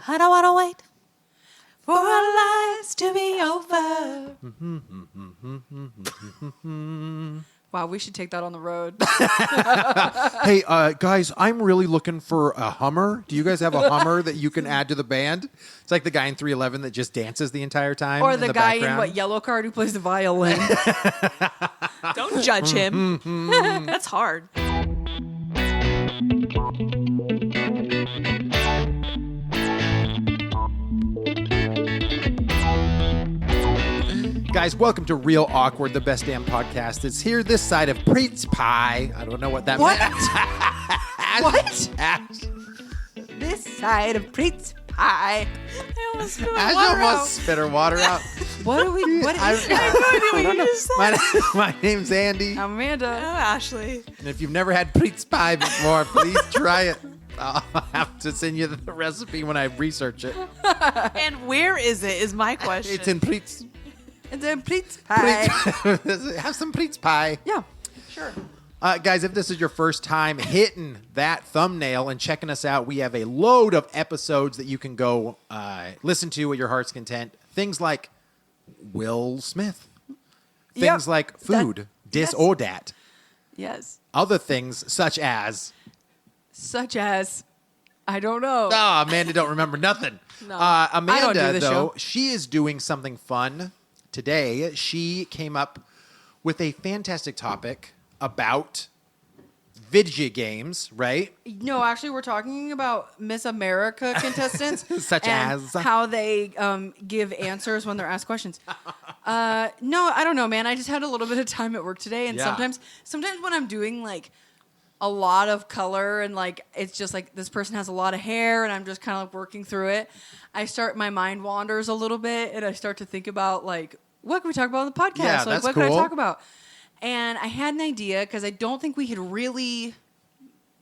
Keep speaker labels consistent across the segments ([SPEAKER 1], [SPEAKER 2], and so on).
[SPEAKER 1] I don't want to wait for our lives to be over. Wow, we should take that on the road.
[SPEAKER 2] Hey, guys, I'm really looking for a Hummer. Do you guys have a Hummer that you can add to the band? It's like the guy in 311 that just dances the entire time.
[SPEAKER 1] Or
[SPEAKER 2] in
[SPEAKER 1] the
[SPEAKER 2] the
[SPEAKER 1] guy
[SPEAKER 2] background.
[SPEAKER 1] in what Yellow Card who plays the violin.
[SPEAKER 3] Don't judge him. That's hard.
[SPEAKER 2] Guys, welcome to Real Awkward, the best damn podcast. It's here this side of Preet's Pie. I don't know what that
[SPEAKER 1] What?
[SPEAKER 2] meant.
[SPEAKER 1] What? This side of Preet's Pie.
[SPEAKER 3] I almost spilled
[SPEAKER 2] Ash
[SPEAKER 3] water
[SPEAKER 2] almost
[SPEAKER 3] out.
[SPEAKER 2] spit her water out.
[SPEAKER 1] What are we? What is
[SPEAKER 2] I don't know. My name's Andy.
[SPEAKER 1] Amanda?
[SPEAKER 3] Oh, Ashley.
[SPEAKER 2] And if you've never had Preet's Pie before, please try it. I'll have to send you the recipe when I research it.
[SPEAKER 3] And where is it, is my question.
[SPEAKER 2] It's in Preet's.
[SPEAKER 1] And then Preet's Pie.
[SPEAKER 2] Have some Preet's Pie.
[SPEAKER 1] Yeah, sure.
[SPEAKER 2] Guys, if this is your first time hitting that thumbnail and checking us out, we have a load of episodes that you can go listen to at your heart's content. Things like Will Smith. Things
[SPEAKER 1] Yep.
[SPEAKER 2] like food. Dis
[SPEAKER 1] yes.
[SPEAKER 2] or dat.
[SPEAKER 1] Yes.
[SPEAKER 2] Other things such as...
[SPEAKER 1] Such as, I don't know.
[SPEAKER 2] Oh, Amanda don't remember nothing.
[SPEAKER 1] No.
[SPEAKER 2] Amanda,
[SPEAKER 1] I don't do the
[SPEAKER 2] though,
[SPEAKER 1] show.
[SPEAKER 2] she is doing something fun today. She came up with a fantastic topic about video games, right?
[SPEAKER 1] No, actually, we're talking about Miss America contestants.
[SPEAKER 2] Such
[SPEAKER 1] and
[SPEAKER 2] as?
[SPEAKER 1] how they give answers when they're asked questions. No, I don't know, man. I just had a little bit of time at work today. And
[SPEAKER 2] Yeah.
[SPEAKER 1] sometimes when I'm doing like a lot of color and like it's just like this person has a lot of hair and I'm just kind of like working through it, my mind wanders a little bit and I start to think about like, what can we talk about on the podcast?
[SPEAKER 2] Yeah,
[SPEAKER 1] like,
[SPEAKER 2] that's
[SPEAKER 1] what can I
[SPEAKER 2] cool.
[SPEAKER 1] talk about? And I had an idea because I don't think we had really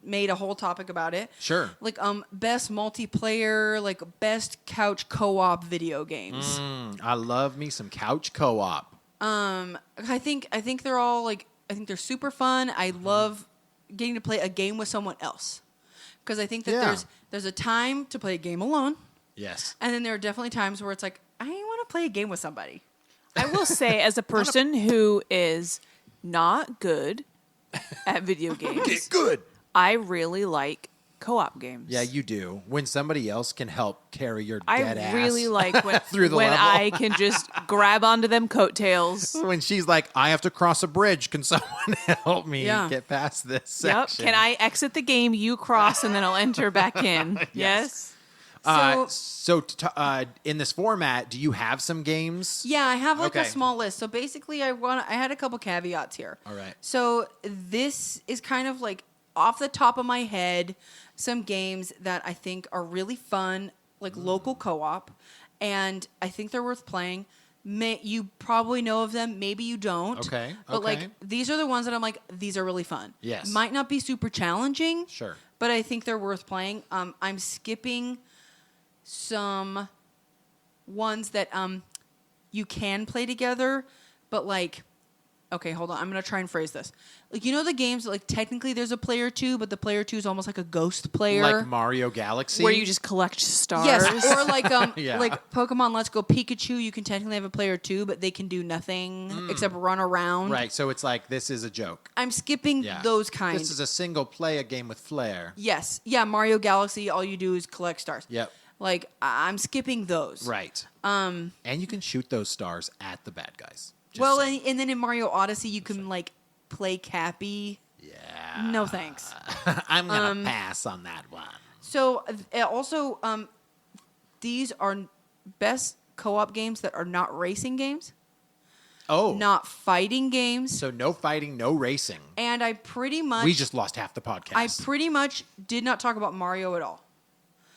[SPEAKER 1] made a whole topic about it.
[SPEAKER 2] Sure.
[SPEAKER 1] Like best multiplayer, like best couch co-op video games.
[SPEAKER 2] I love me some couch co-op.
[SPEAKER 1] I think they're all like, I think they're super fun. I love getting to play a game with someone else because I think that
[SPEAKER 2] Yeah.
[SPEAKER 1] there's a time to play a game alone,
[SPEAKER 2] Yes.
[SPEAKER 1] and then there are definitely times where it's like I want to play a game with somebody.
[SPEAKER 3] I will say, as a person who is not good at video games,
[SPEAKER 2] Good.
[SPEAKER 3] I really like co-op games.
[SPEAKER 2] Yeah, you do. When somebody else can help carry your
[SPEAKER 3] I
[SPEAKER 2] dead ass.
[SPEAKER 3] really like when,
[SPEAKER 2] through the
[SPEAKER 3] when
[SPEAKER 2] level.
[SPEAKER 3] I can just grab onto them coattails.
[SPEAKER 2] When she's like, I have to cross a bridge. Can someone help me
[SPEAKER 1] Yeah.
[SPEAKER 2] get past this
[SPEAKER 3] Yep.
[SPEAKER 2] section?
[SPEAKER 3] Can I exit the game, you cross, and then I'll enter back in? Yes.
[SPEAKER 2] In this format, do you have some games?
[SPEAKER 1] Yeah, I have like
[SPEAKER 2] Okay.
[SPEAKER 1] a small list. So basically, I had a couple caveats here.
[SPEAKER 2] All right.
[SPEAKER 1] So this is kind of like off the top of my head, some games that I think are really fun, like local co-op, and I think they're worth playing. You probably know of them, maybe you don't.
[SPEAKER 2] Okay,
[SPEAKER 1] But
[SPEAKER 2] okay.
[SPEAKER 1] like these are the ones that I'm like, these are really fun.
[SPEAKER 2] Yes.
[SPEAKER 1] Might not be super challenging.
[SPEAKER 2] Sure.
[SPEAKER 1] But I think they're worth playing. I'm skipping some ones that you can play together, but like, okay, hold on. I'm gonna try and phrase this. Like, you know the games that, like, technically there's a player 2, but the player 2 is almost like a ghost player.
[SPEAKER 2] Like Mario Galaxy?
[SPEAKER 3] Where you just collect stars.
[SPEAKER 1] Yes, or like
[SPEAKER 2] Yeah.
[SPEAKER 1] like Pokemon Let's Go Pikachu, you can technically have a player 2, but they can do nothing except run around.
[SPEAKER 2] Right, so it's like, this is a joke.
[SPEAKER 1] I'm skipping
[SPEAKER 2] Yeah.
[SPEAKER 1] those kinds.
[SPEAKER 2] This is a single player game with flair.
[SPEAKER 1] Yes. Yeah, Mario Galaxy, all you do is collect stars.
[SPEAKER 2] Yep.
[SPEAKER 1] Like, I'm skipping those.
[SPEAKER 2] Right. And you can shoot those stars at the bad guys. Just
[SPEAKER 1] Well,
[SPEAKER 2] saying.
[SPEAKER 1] and then in Mario Odyssey, you can, like, play Cappy.
[SPEAKER 2] Yeah.
[SPEAKER 1] No thanks.
[SPEAKER 2] I'm going to pass on that one.
[SPEAKER 1] So, also, these are best co-op games that are not racing games,
[SPEAKER 2] Oh.
[SPEAKER 1] not fighting games,
[SPEAKER 2] So no fighting, no racing.
[SPEAKER 1] and I pretty much...
[SPEAKER 2] We just lost half the podcast.
[SPEAKER 1] I pretty much did not talk about Mario at all.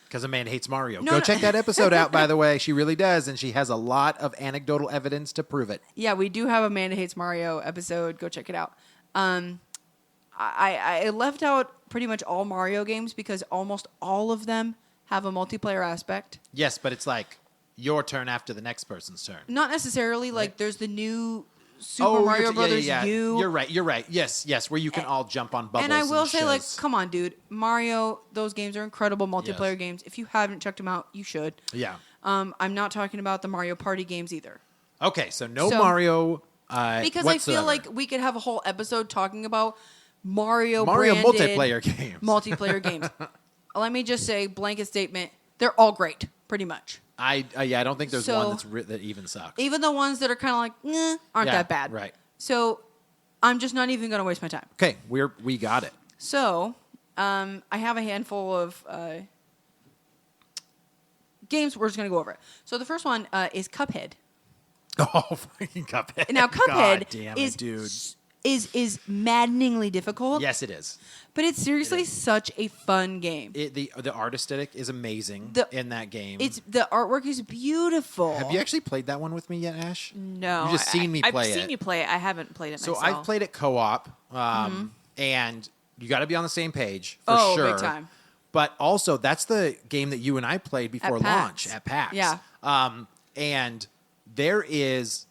[SPEAKER 2] Because Amanda hates Mario.
[SPEAKER 1] No,
[SPEAKER 2] Go
[SPEAKER 1] no.
[SPEAKER 2] check that episode out, by the way. She really does, and she has a lot of anecdotal evidence to prove it.
[SPEAKER 1] Yeah, we do have Amanda Hates Mario episode. Go check it out. I left out pretty much all Mario games because almost all of them have a multiplayer aspect.
[SPEAKER 2] Yes, but it's like your turn after the next person's turn.
[SPEAKER 1] Not necessarily. Like, there's the new Super Mario
[SPEAKER 2] yeah,
[SPEAKER 1] Brothers
[SPEAKER 2] yeah, yeah.
[SPEAKER 1] U.
[SPEAKER 2] You're right. You're right. Yes, yes. Where you can all jump on bubbles.
[SPEAKER 1] And I will say, like,
[SPEAKER 2] shiz.
[SPEAKER 1] come on, dude. Mario, those games are incredible multiplayer
[SPEAKER 2] Yes.
[SPEAKER 1] games. If you haven't checked them out, you should.
[SPEAKER 2] Yeah.
[SPEAKER 1] I'm not talking about the Mario Party games either.
[SPEAKER 2] Okay, so no
[SPEAKER 1] So-
[SPEAKER 2] Mario.
[SPEAKER 1] Because
[SPEAKER 2] whatsoever.
[SPEAKER 1] I feel like we could have a whole episode talking about Mario
[SPEAKER 2] Mario
[SPEAKER 1] branded
[SPEAKER 2] multiplayer games.
[SPEAKER 1] multiplayer games. Let me just say, blanket statement, they're all great, pretty much.
[SPEAKER 2] I don't think there's
[SPEAKER 1] So-
[SPEAKER 2] one that even sucks.
[SPEAKER 1] Even the ones that are kind of like, aren't
[SPEAKER 2] Yeah,
[SPEAKER 1] that bad.
[SPEAKER 2] right.
[SPEAKER 1] So I'm just not even going to waste my time.
[SPEAKER 2] Okay, we got it.
[SPEAKER 1] So I have a handful of games. We're just going to go over it. So the first one is Cuphead.
[SPEAKER 2] Oh, fucking Cuphead.
[SPEAKER 1] Now,
[SPEAKER 2] God
[SPEAKER 1] Cuphead
[SPEAKER 2] damn
[SPEAKER 1] is
[SPEAKER 2] it, dude.
[SPEAKER 1] is maddeningly difficult.
[SPEAKER 2] Yes, it is.
[SPEAKER 1] But it's seriously
[SPEAKER 2] It is.
[SPEAKER 1] such a fun game.
[SPEAKER 2] The art aesthetic is amazing
[SPEAKER 1] The-
[SPEAKER 2] in that game.
[SPEAKER 1] It's the artwork is beautiful.
[SPEAKER 2] Have you actually played that one with me yet, Ash?
[SPEAKER 3] No,
[SPEAKER 2] You've just seen me play
[SPEAKER 3] I've
[SPEAKER 2] it.
[SPEAKER 3] seen you play it. I haven't played it
[SPEAKER 2] So
[SPEAKER 3] myself.
[SPEAKER 2] I've played it co-op, and you got to be on the same page for
[SPEAKER 1] Oh,
[SPEAKER 2] sure.
[SPEAKER 1] big time.
[SPEAKER 2] But also, that's the game that you and I played before
[SPEAKER 1] PAX.
[SPEAKER 2] launch at PAX.
[SPEAKER 1] Yeah.
[SPEAKER 2] And there is,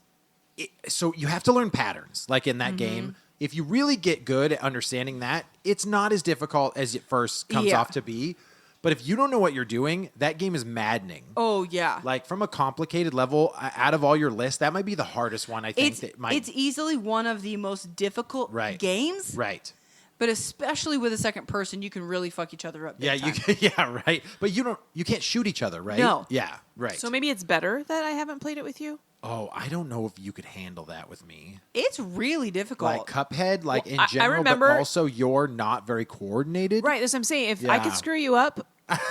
[SPEAKER 2] so you have to learn patterns, like in that
[SPEAKER 1] Mm-hmm.
[SPEAKER 2] game. If you really get good at understanding that, it's not as difficult as it first comes
[SPEAKER 1] Yeah.
[SPEAKER 2] off to be. But if you don't know what you're doing, that game is maddening.
[SPEAKER 1] Oh yeah.
[SPEAKER 2] Like from a complicated level, out of all your lists, that might be the hardest one. I think
[SPEAKER 1] It's easily one of the most difficult
[SPEAKER 2] Right.
[SPEAKER 1] games.
[SPEAKER 2] right.
[SPEAKER 1] But especially with a second person, you can really fuck each other up. Big
[SPEAKER 2] Yeah,
[SPEAKER 1] time.
[SPEAKER 2] you can, yeah, right. But you can't shoot each other, right?
[SPEAKER 1] No.
[SPEAKER 2] Yeah, right.
[SPEAKER 3] So maybe it's better that I haven't played it with you.
[SPEAKER 2] Oh, I don't know if you could handle that with me.
[SPEAKER 1] It's really difficult.
[SPEAKER 2] Like Cuphead, like
[SPEAKER 3] Well,
[SPEAKER 2] in
[SPEAKER 3] I
[SPEAKER 2] general,
[SPEAKER 3] remember-
[SPEAKER 2] but also you're not very coordinated.
[SPEAKER 3] Right, that's what I'm saying. If I
[SPEAKER 2] Yeah.
[SPEAKER 3] could screw you up,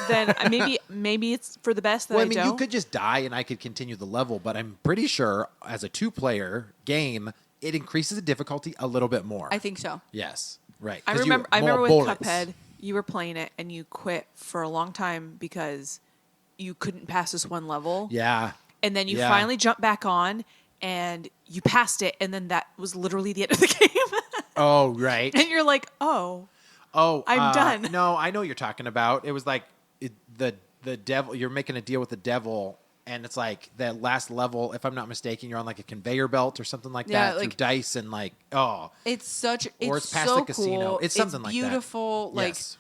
[SPEAKER 3] then maybe it's for the best that
[SPEAKER 2] Well, I
[SPEAKER 3] I
[SPEAKER 2] mean,
[SPEAKER 3] don't.
[SPEAKER 2] you could just die and I could continue the level, but I'm pretty sure as a 2-player game, it increases the difficulty a little bit more.
[SPEAKER 1] I think so.
[SPEAKER 2] Yes, right.
[SPEAKER 3] I
[SPEAKER 2] 'Cause you-
[SPEAKER 3] remember. I
[SPEAKER 2] more
[SPEAKER 3] remember with
[SPEAKER 2] bullets.
[SPEAKER 3] Cuphead, you were playing it and you quit for a long time because you couldn't pass this one level.
[SPEAKER 2] Yeah.
[SPEAKER 3] And then you
[SPEAKER 2] Yeah.
[SPEAKER 3] finally jumped back on and you passed it, and then that was literally the end of the game.
[SPEAKER 2] Oh, right.
[SPEAKER 3] And you're like, oh,
[SPEAKER 2] Oh,
[SPEAKER 3] I'm done.
[SPEAKER 2] No, I know what you're talking about. It was like the devil. You're making a deal with the devil, and it's like that last level. If I'm not mistaken, you're on like a conveyor belt or something like
[SPEAKER 1] Yeah,
[SPEAKER 2] that through
[SPEAKER 1] like-
[SPEAKER 2] dice and like oh,
[SPEAKER 1] It's such.
[SPEAKER 2] Or
[SPEAKER 1] It's
[SPEAKER 2] it's past
[SPEAKER 1] so
[SPEAKER 2] the casino.
[SPEAKER 1] cool.
[SPEAKER 2] It's something like that.
[SPEAKER 1] beautiful. Like
[SPEAKER 2] yes.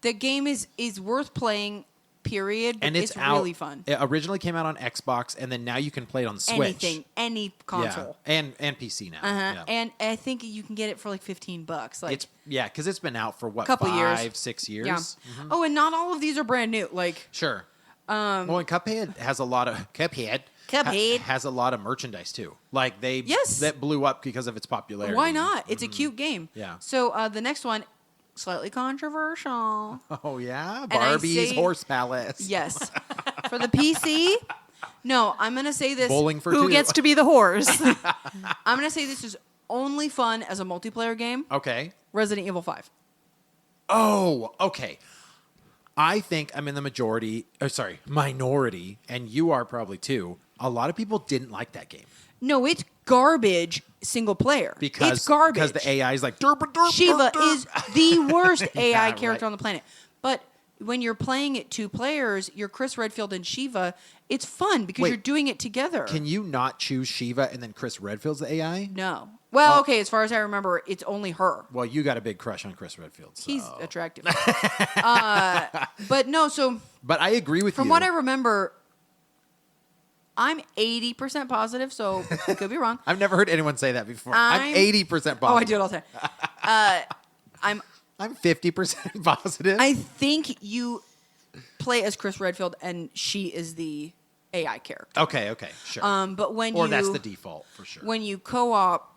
[SPEAKER 1] the game is worth playing. Period. But
[SPEAKER 2] And it's out.
[SPEAKER 1] really fun.
[SPEAKER 2] It originally came out on Xbox, and then now you can play it on Switch.
[SPEAKER 1] Anything, any console.
[SPEAKER 2] Yeah, and PC now.
[SPEAKER 1] Uh-huh.
[SPEAKER 2] Yeah.
[SPEAKER 1] And I think you can get it for like $15. Like
[SPEAKER 2] It's because it's been out for what
[SPEAKER 1] Couple years.
[SPEAKER 2] 5-6 years.
[SPEAKER 1] yeah. Oh, and not all of these are brand new. Like
[SPEAKER 2] Sure. Well, and Cuphead has a lot of
[SPEAKER 1] Cuphead.
[SPEAKER 2] has a lot of merchandise too. Like
[SPEAKER 1] Yes.
[SPEAKER 2] that blew up because of its popularity.
[SPEAKER 1] why not? It's a cute game.
[SPEAKER 2] Yeah.
[SPEAKER 1] So the next one, slightly controversial.
[SPEAKER 2] Oh yeah,
[SPEAKER 1] I
[SPEAKER 2] Barbie's
[SPEAKER 1] say-
[SPEAKER 2] Horse Palace.
[SPEAKER 1] Yes. For the PC. No, I'm gonna say this.
[SPEAKER 2] Bowling for
[SPEAKER 3] who
[SPEAKER 2] two.
[SPEAKER 3] gets to be the horse?
[SPEAKER 1] I'm gonna say this is only fun as a multiplayer game.
[SPEAKER 2] Okay.
[SPEAKER 1] Resident Evil 5.
[SPEAKER 2] Oh, okay. I think I'm in the minority, and you are probably too. A lot of people didn't like that game
[SPEAKER 1] No, it's garbage single player.
[SPEAKER 2] because
[SPEAKER 1] it's garbage.
[SPEAKER 2] because the AI is like derp, derp,
[SPEAKER 1] Shiva
[SPEAKER 2] derp, derp.
[SPEAKER 1] is the worst AI
[SPEAKER 2] Yeah,
[SPEAKER 1] character
[SPEAKER 2] right.
[SPEAKER 1] on the planet. But when you're playing it 2 players, you're Chris Redfield and Shiva. It's fun because
[SPEAKER 2] Wait,
[SPEAKER 1] you're doing it together.
[SPEAKER 2] Can you not choose Shiva and then Chris Redfield's the AI?
[SPEAKER 1] No. Well,
[SPEAKER 2] Oh.
[SPEAKER 1] okay, as far as I remember, it's only her.
[SPEAKER 2] Well, you got a big crush on Chris Redfield. So.
[SPEAKER 1] He's attractive. But no, so
[SPEAKER 2] But I agree with
[SPEAKER 1] from
[SPEAKER 2] you.
[SPEAKER 1] what I remember, I'm 80% positive, so I could be wrong.
[SPEAKER 2] I've never heard anyone say that before. I'm 80% positive.
[SPEAKER 1] Oh, I do it all the time.
[SPEAKER 2] I'm 50% positive.
[SPEAKER 1] I think you play as Chris Redfield and she is the AI character.
[SPEAKER 2] okay, sure.
[SPEAKER 1] But when
[SPEAKER 2] or
[SPEAKER 1] you
[SPEAKER 2] that's the default for sure.
[SPEAKER 1] when you co-op,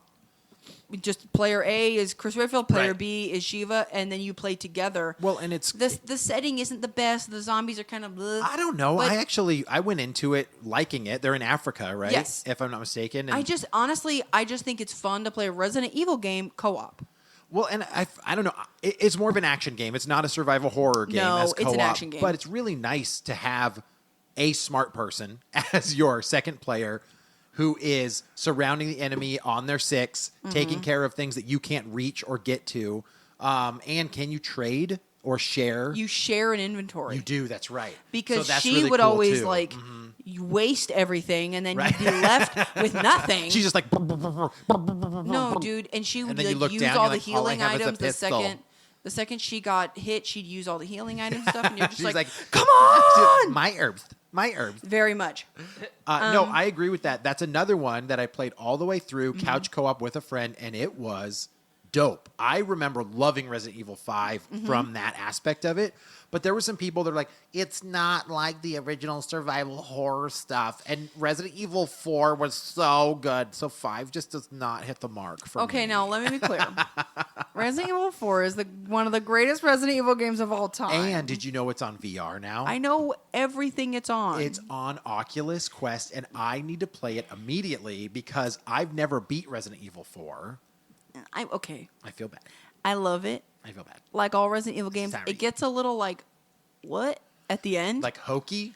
[SPEAKER 1] just player A is Chris Redfield, player
[SPEAKER 2] Right.
[SPEAKER 1] B is Shiva, and then you play together.
[SPEAKER 2] well, and it's
[SPEAKER 1] The setting isn't the best. The zombies are kind of bleh.
[SPEAKER 2] I don't know.
[SPEAKER 1] But
[SPEAKER 2] I went into it liking it. They're in Africa, right?
[SPEAKER 1] Yes.
[SPEAKER 2] If I'm not mistaken. And,
[SPEAKER 1] I just think it's fun to play a Resident Evil game co-op.
[SPEAKER 2] well, and I don't know. It's more of an action game. It's not a survival horror game.
[SPEAKER 1] No,
[SPEAKER 2] as
[SPEAKER 1] it's an
[SPEAKER 2] co-op,
[SPEAKER 1] action game.
[SPEAKER 2] But it's really nice to have a smart person as your second player who is surrounding the enemy on their 6,
[SPEAKER 1] Mm-hmm.
[SPEAKER 2] taking care of things that you can't reach or get to. And can you trade or share?
[SPEAKER 1] You share an inventory.
[SPEAKER 2] You do. That's right.
[SPEAKER 1] Because
[SPEAKER 2] So that's
[SPEAKER 1] she
[SPEAKER 2] really
[SPEAKER 1] would
[SPEAKER 2] cool,
[SPEAKER 1] always
[SPEAKER 2] too.
[SPEAKER 1] like you waste everything, and then
[SPEAKER 2] Right.
[SPEAKER 1] you'd be left with nothing.
[SPEAKER 2] She's just like,
[SPEAKER 1] No, dude, and she would
[SPEAKER 2] then you
[SPEAKER 1] like
[SPEAKER 2] look
[SPEAKER 1] use
[SPEAKER 2] down,
[SPEAKER 1] all
[SPEAKER 2] you're
[SPEAKER 1] the
[SPEAKER 2] like, all I
[SPEAKER 1] healing
[SPEAKER 2] have is a
[SPEAKER 1] items.
[SPEAKER 2] pistol.
[SPEAKER 1] The second she got hit, she'd use all the healing items and stuff, and you're just
[SPEAKER 2] she's like,
[SPEAKER 1] come on,
[SPEAKER 2] my herbs, my herbs.
[SPEAKER 1] very much.
[SPEAKER 2] No, I agree with that. That's another one that I played all the way through,
[SPEAKER 1] Mm-hmm.
[SPEAKER 2] couch co-op with a friend, and it was dope. I remember loving Resident Evil 5
[SPEAKER 1] Mm-hmm.
[SPEAKER 2] from that aspect of it. But there were some people that are like, it's not like the original survival horror stuff. And Resident Evil 4 was so good. So 5 just does not hit the mark for me.
[SPEAKER 1] Okay, now let me be clear. Resident Evil 4 is one of the greatest Resident Evil games of all time.
[SPEAKER 2] And did you know it's on VR now?
[SPEAKER 1] I know everything it's on.
[SPEAKER 2] It's on Oculus Quest, and I need to play it immediately because I've never beat Resident Evil 4.
[SPEAKER 1] Okay.
[SPEAKER 2] I feel bad.
[SPEAKER 1] I love it.
[SPEAKER 2] I feel bad.
[SPEAKER 1] Like all Resident Evil games,
[SPEAKER 2] Sorry.
[SPEAKER 1] it gets a little like, what? At the end?
[SPEAKER 2] Like hokey?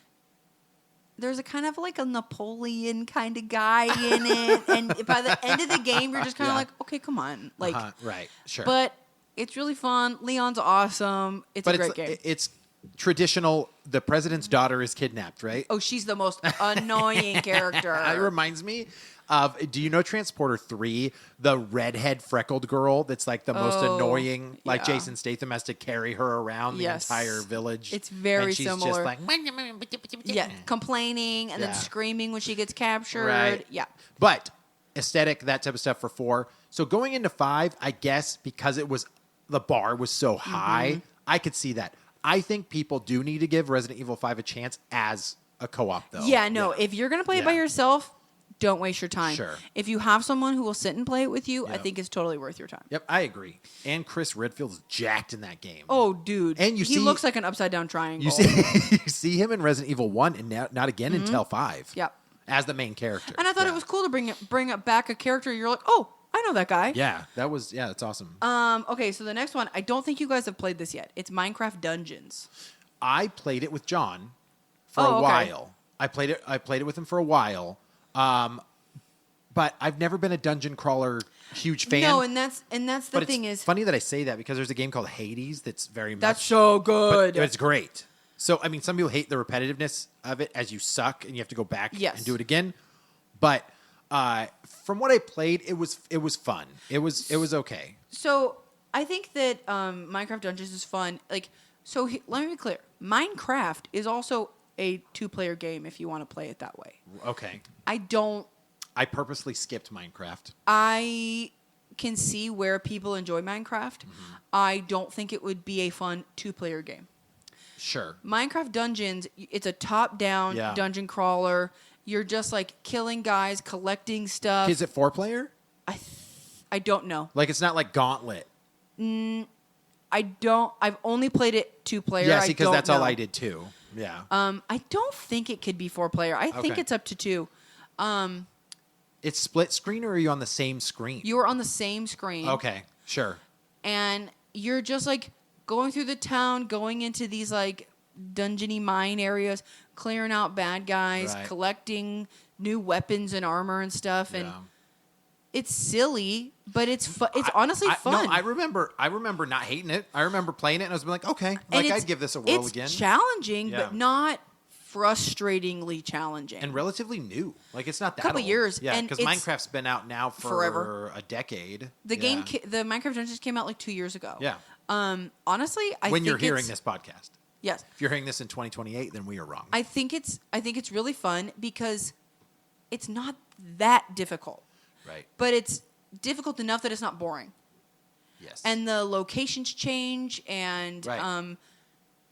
[SPEAKER 1] There's a kind of like a Napoleon kind of guy in it. And by the end of the game, you're just kind of
[SPEAKER 2] Yeah.
[SPEAKER 1] like, okay, come on. Like,
[SPEAKER 2] Right, sure.
[SPEAKER 1] but it's really fun. Leon's awesome. It's a great game.
[SPEAKER 2] It's traditional. The president's daughter is kidnapped, right?
[SPEAKER 1] Oh, she's the most annoying character.
[SPEAKER 2] It reminds me of, do you know Transporter 3? The redhead freckled girl that's like the most
[SPEAKER 1] Oh,
[SPEAKER 2] annoying, like
[SPEAKER 1] yeah.
[SPEAKER 2] Jason Statham has to carry her around the
[SPEAKER 1] Yes.
[SPEAKER 2] entire village.
[SPEAKER 1] It's very
[SPEAKER 2] and she's
[SPEAKER 1] similar.
[SPEAKER 2] Just like,
[SPEAKER 1] Yeah, complaining and
[SPEAKER 2] Yeah.
[SPEAKER 1] then screaming when she gets captured.
[SPEAKER 2] Right.
[SPEAKER 1] Yeah.
[SPEAKER 2] But aesthetic, that type of stuff for 4. So going into 5, I guess because the bar was so high,
[SPEAKER 1] Mm-hmm.
[SPEAKER 2] I could see that. I think people do need to give Resident Evil 5 a chance as a co-op, though.
[SPEAKER 1] Yeah, no. If you're going to play it by
[SPEAKER 2] Yeah.
[SPEAKER 1] yourself, don't waste your time.
[SPEAKER 2] Sure.
[SPEAKER 1] If you have someone who will sit and play it with you, I
[SPEAKER 2] Yep.
[SPEAKER 1] think it's totally worth your time.
[SPEAKER 2] Yep, I agree. And Chris Redfield's jacked in that game.
[SPEAKER 1] Oh, dude.
[SPEAKER 2] And
[SPEAKER 1] he
[SPEAKER 2] see-
[SPEAKER 1] looks like an upside down triangle.
[SPEAKER 2] You see, you see him in Resident Evil 1 and not again until 5.
[SPEAKER 1] Mm-hmm. Yep.
[SPEAKER 2] As the main character.
[SPEAKER 1] And I thought
[SPEAKER 2] Yeah.
[SPEAKER 1] it was cool to bring up back a character. You're like, oh, I know that guy.
[SPEAKER 2] Yeah, that's awesome.
[SPEAKER 1] Okay, so the next one, I don't think you guys have played this yet. It's Minecraft Dungeons.
[SPEAKER 2] I played it with John for
[SPEAKER 1] Oh,
[SPEAKER 2] a
[SPEAKER 1] okay.
[SPEAKER 2] while. I played it with him for a while. But I've never been a dungeon crawler huge fan.
[SPEAKER 1] No, and that's the
[SPEAKER 2] but
[SPEAKER 1] thing
[SPEAKER 2] it's
[SPEAKER 1] is,
[SPEAKER 2] funny that I say that because there's a game called Hades that's very much
[SPEAKER 1] that's so good.
[SPEAKER 2] but it's great. So I mean, some people hate the repetitiveness of it as you suck and you have to go back
[SPEAKER 1] Yes.
[SPEAKER 2] and do it again. But from what I played, it was fun. It was okay.
[SPEAKER 1] So I think that Minecraft Dungeons is fun. Like, so let me be clear. Minecraft is also a 2-player game if you want to play it that way.
[SPEAKER 2] Okay.
[SPEAKER 1] I
[SPEAKER 2] I purposely skipped Minecraft.
[SPEAKER 1] I can see where people enjoy Minecraft.
[SPEAKER 2] Mm-hmm.
[SPEAKER 1] I don't think it would be a fun 2-player game.
[SPEAKER 2] Sure.
[SPEAKER 1] Minecraft Dungeons, it's a top-down
[SPEAKER 2] Yeah.
[SPEAKER 1] dungeon crawler. You're just like killing guys, collecting stuff.
[SPEAKER 2] Is it 4-player?
[SPEAKER 1] I don't know.
[SPEAKER 2] Like it's not like Gauntlet.
[SPEAKER 1] I've only played it 2-player.
[SPEAKER 2] Yeah,
[SPEAKER 1] I
[SPEAKER 2] because
[SPEAKER 1] don't
[SPEAKER 2] that's all
[SPEAKER 1] know.
[SPEAKER 2] I did too. Yeah.
[SPEAKER 1] I don't think it could be 4-player. I think
[SPEAKER 2] Okay.
[SPEAKER 1] it's up to 2.
[SPEAKER 2] It's split screen or are you on the same screen?
[SPEAKER 1] You are on the same screen.
[SPEAKER 2] Okay, sure.
[SPEAKER 1] And you're just like going through the town, going into these like dungeony mine areas, clearing out bad guys,
[SPEAKER 2] Right.
[SPEAKER 1] collecting new weapons and armor and stuff. And
[SPEAKER 2] Yeah.
[SPEAKER 1] it's silly, but it's it's honestly fun.
[SPEAKER 2] No, I remember not hating it. I remember playing it and I was like, okay,
[SPEAKER 1] And
[SPEAKER 2] like
[SPEAKER 1] it's-
[SPEAKER 2] I'd give this a whirl
[SPEAKER 1] it's
[SPEAKER 2] again.
[SPEAKER 1] challenging,
[SPEAKER 2] Yeah.
[SPEAKER 1] but not frustratingly challenging.
[SPEAKER 2] And relatively new. Like it's not that
[SPEAKER 1] Couple
[SPEAKER 2] old.
[SPEAKER 1] years,
[SPEAKER 2] Yeah,
[SPEAKER 1] and
[SPEAKER 2] because
[SPEAKER 1] it's
[SPEAKER 2] Minecraft's been out now for
[SPEAKER 1] forever.
[SPEAKER 2] a decade.
[SPEAKER 1] the
[SPEAKER 2] Yeah.
[SPEAKER 1] game, the Minecraft Dungeons came out like 2 years ago.
[SPEAKER 2] Yeah.
[SPEAKER 1] Honestly, I
[SPEAKER 2] When
[SPEAKER 1] think
[SPEAKER 2] you're hearing
[SPEAKER 1] it's-
[SPEAKER 2] this podcast.
[SPEAKER 1] yes,
[SPEAKER 2] If you're hearing this in 2028, then we are wrong.
[SPEAKER 1] I think it's really fun because it's not that difficult,
[SPEAKER 2] right.
[SPEAKER 1] but it's difficult enough that it's not boring.
[SPEAKER 2] Yes.
[SPEAKER 1] And the locations change, and
[SPEAKER 2] Right.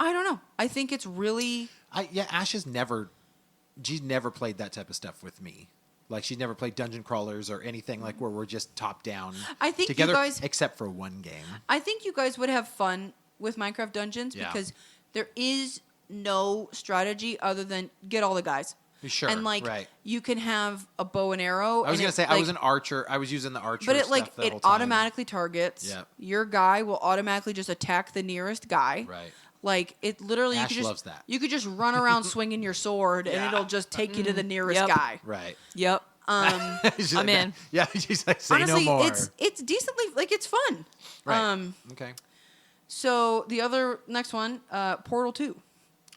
[SPEAKER 1] I don't know. I think it's really
[SPEAKER 2] Ash she's never played that type of stuff with me. Like she's never played dungeon crawlers or anything like where we're just top down
[SPEAKER 1] I think you
[SPEAKER 2] together,
[SPEAKER 1] guys-
[SPEAKER 2] except for one game.
[SPEAKER 1] I think you guys would have fun with Minecraft Dungeons
[SPEAKER 2] Yeah.
[SPEAKER 1] because there is no strategy other than get all the guys.
[SPEAKER 2] Sure,
[SPEAKER 1] And like
[SPEAKER 2] right.
[SPEAKER 1] you can have a bow and arrow.
[SPEAKER 2] I was
[SPEAKER 1] and
[SPEAKER 2] gonna
[SPEAKER 1] it,
[SPEAKER 2] say I
[SPEAKER 1] like-
[SPEAKER 2] was an archer. I was using the archer.
[SPEAKER 1] But it
[SPEAKER 2] stuff
[SPEAKER 1] like
[SPEAKER 2] the
[SPEAKER 1] it
[SPEAKER 2] whole time.
[SPEAKER 1] automatically targets.
[SPEAKER 2] Yep.
[SPEAKER 1] Your guy will automatically just attack the nearest guy.
[SPEAKER 2] Right.
[SPEAKER 1] Like it literally.
[SPEAKER 2] Ash
[SPEAKER 1] you could just,
[SPEAKER 2] loves that.
[SPEAKER 1] You could just run around swinging your sword, and
[SPEAKER 2] Yeah.
[SPEAKER 1] it'll just take you to the nearest
[SPEAKER 3] Yep.
[SPEAKER 1] guy.
[SPEAKER 2] Right.
[SPEAKER 3] Yep.
[SPEAKER 2] She's
[SPEAKER 3] I'm
[SPEAKER 2] like,
[SPEAKER 3] in.
[SPEAKER 2] Yeah, she's like, say
[SPEAKER 1] Honestly,
[SPEAKER 2] no more.
[SPEAKER 1] it's decently like it's fun.
[SPEAKER 2] Right. Okay.
[SPEAKER 1] So the next one, Portal 2.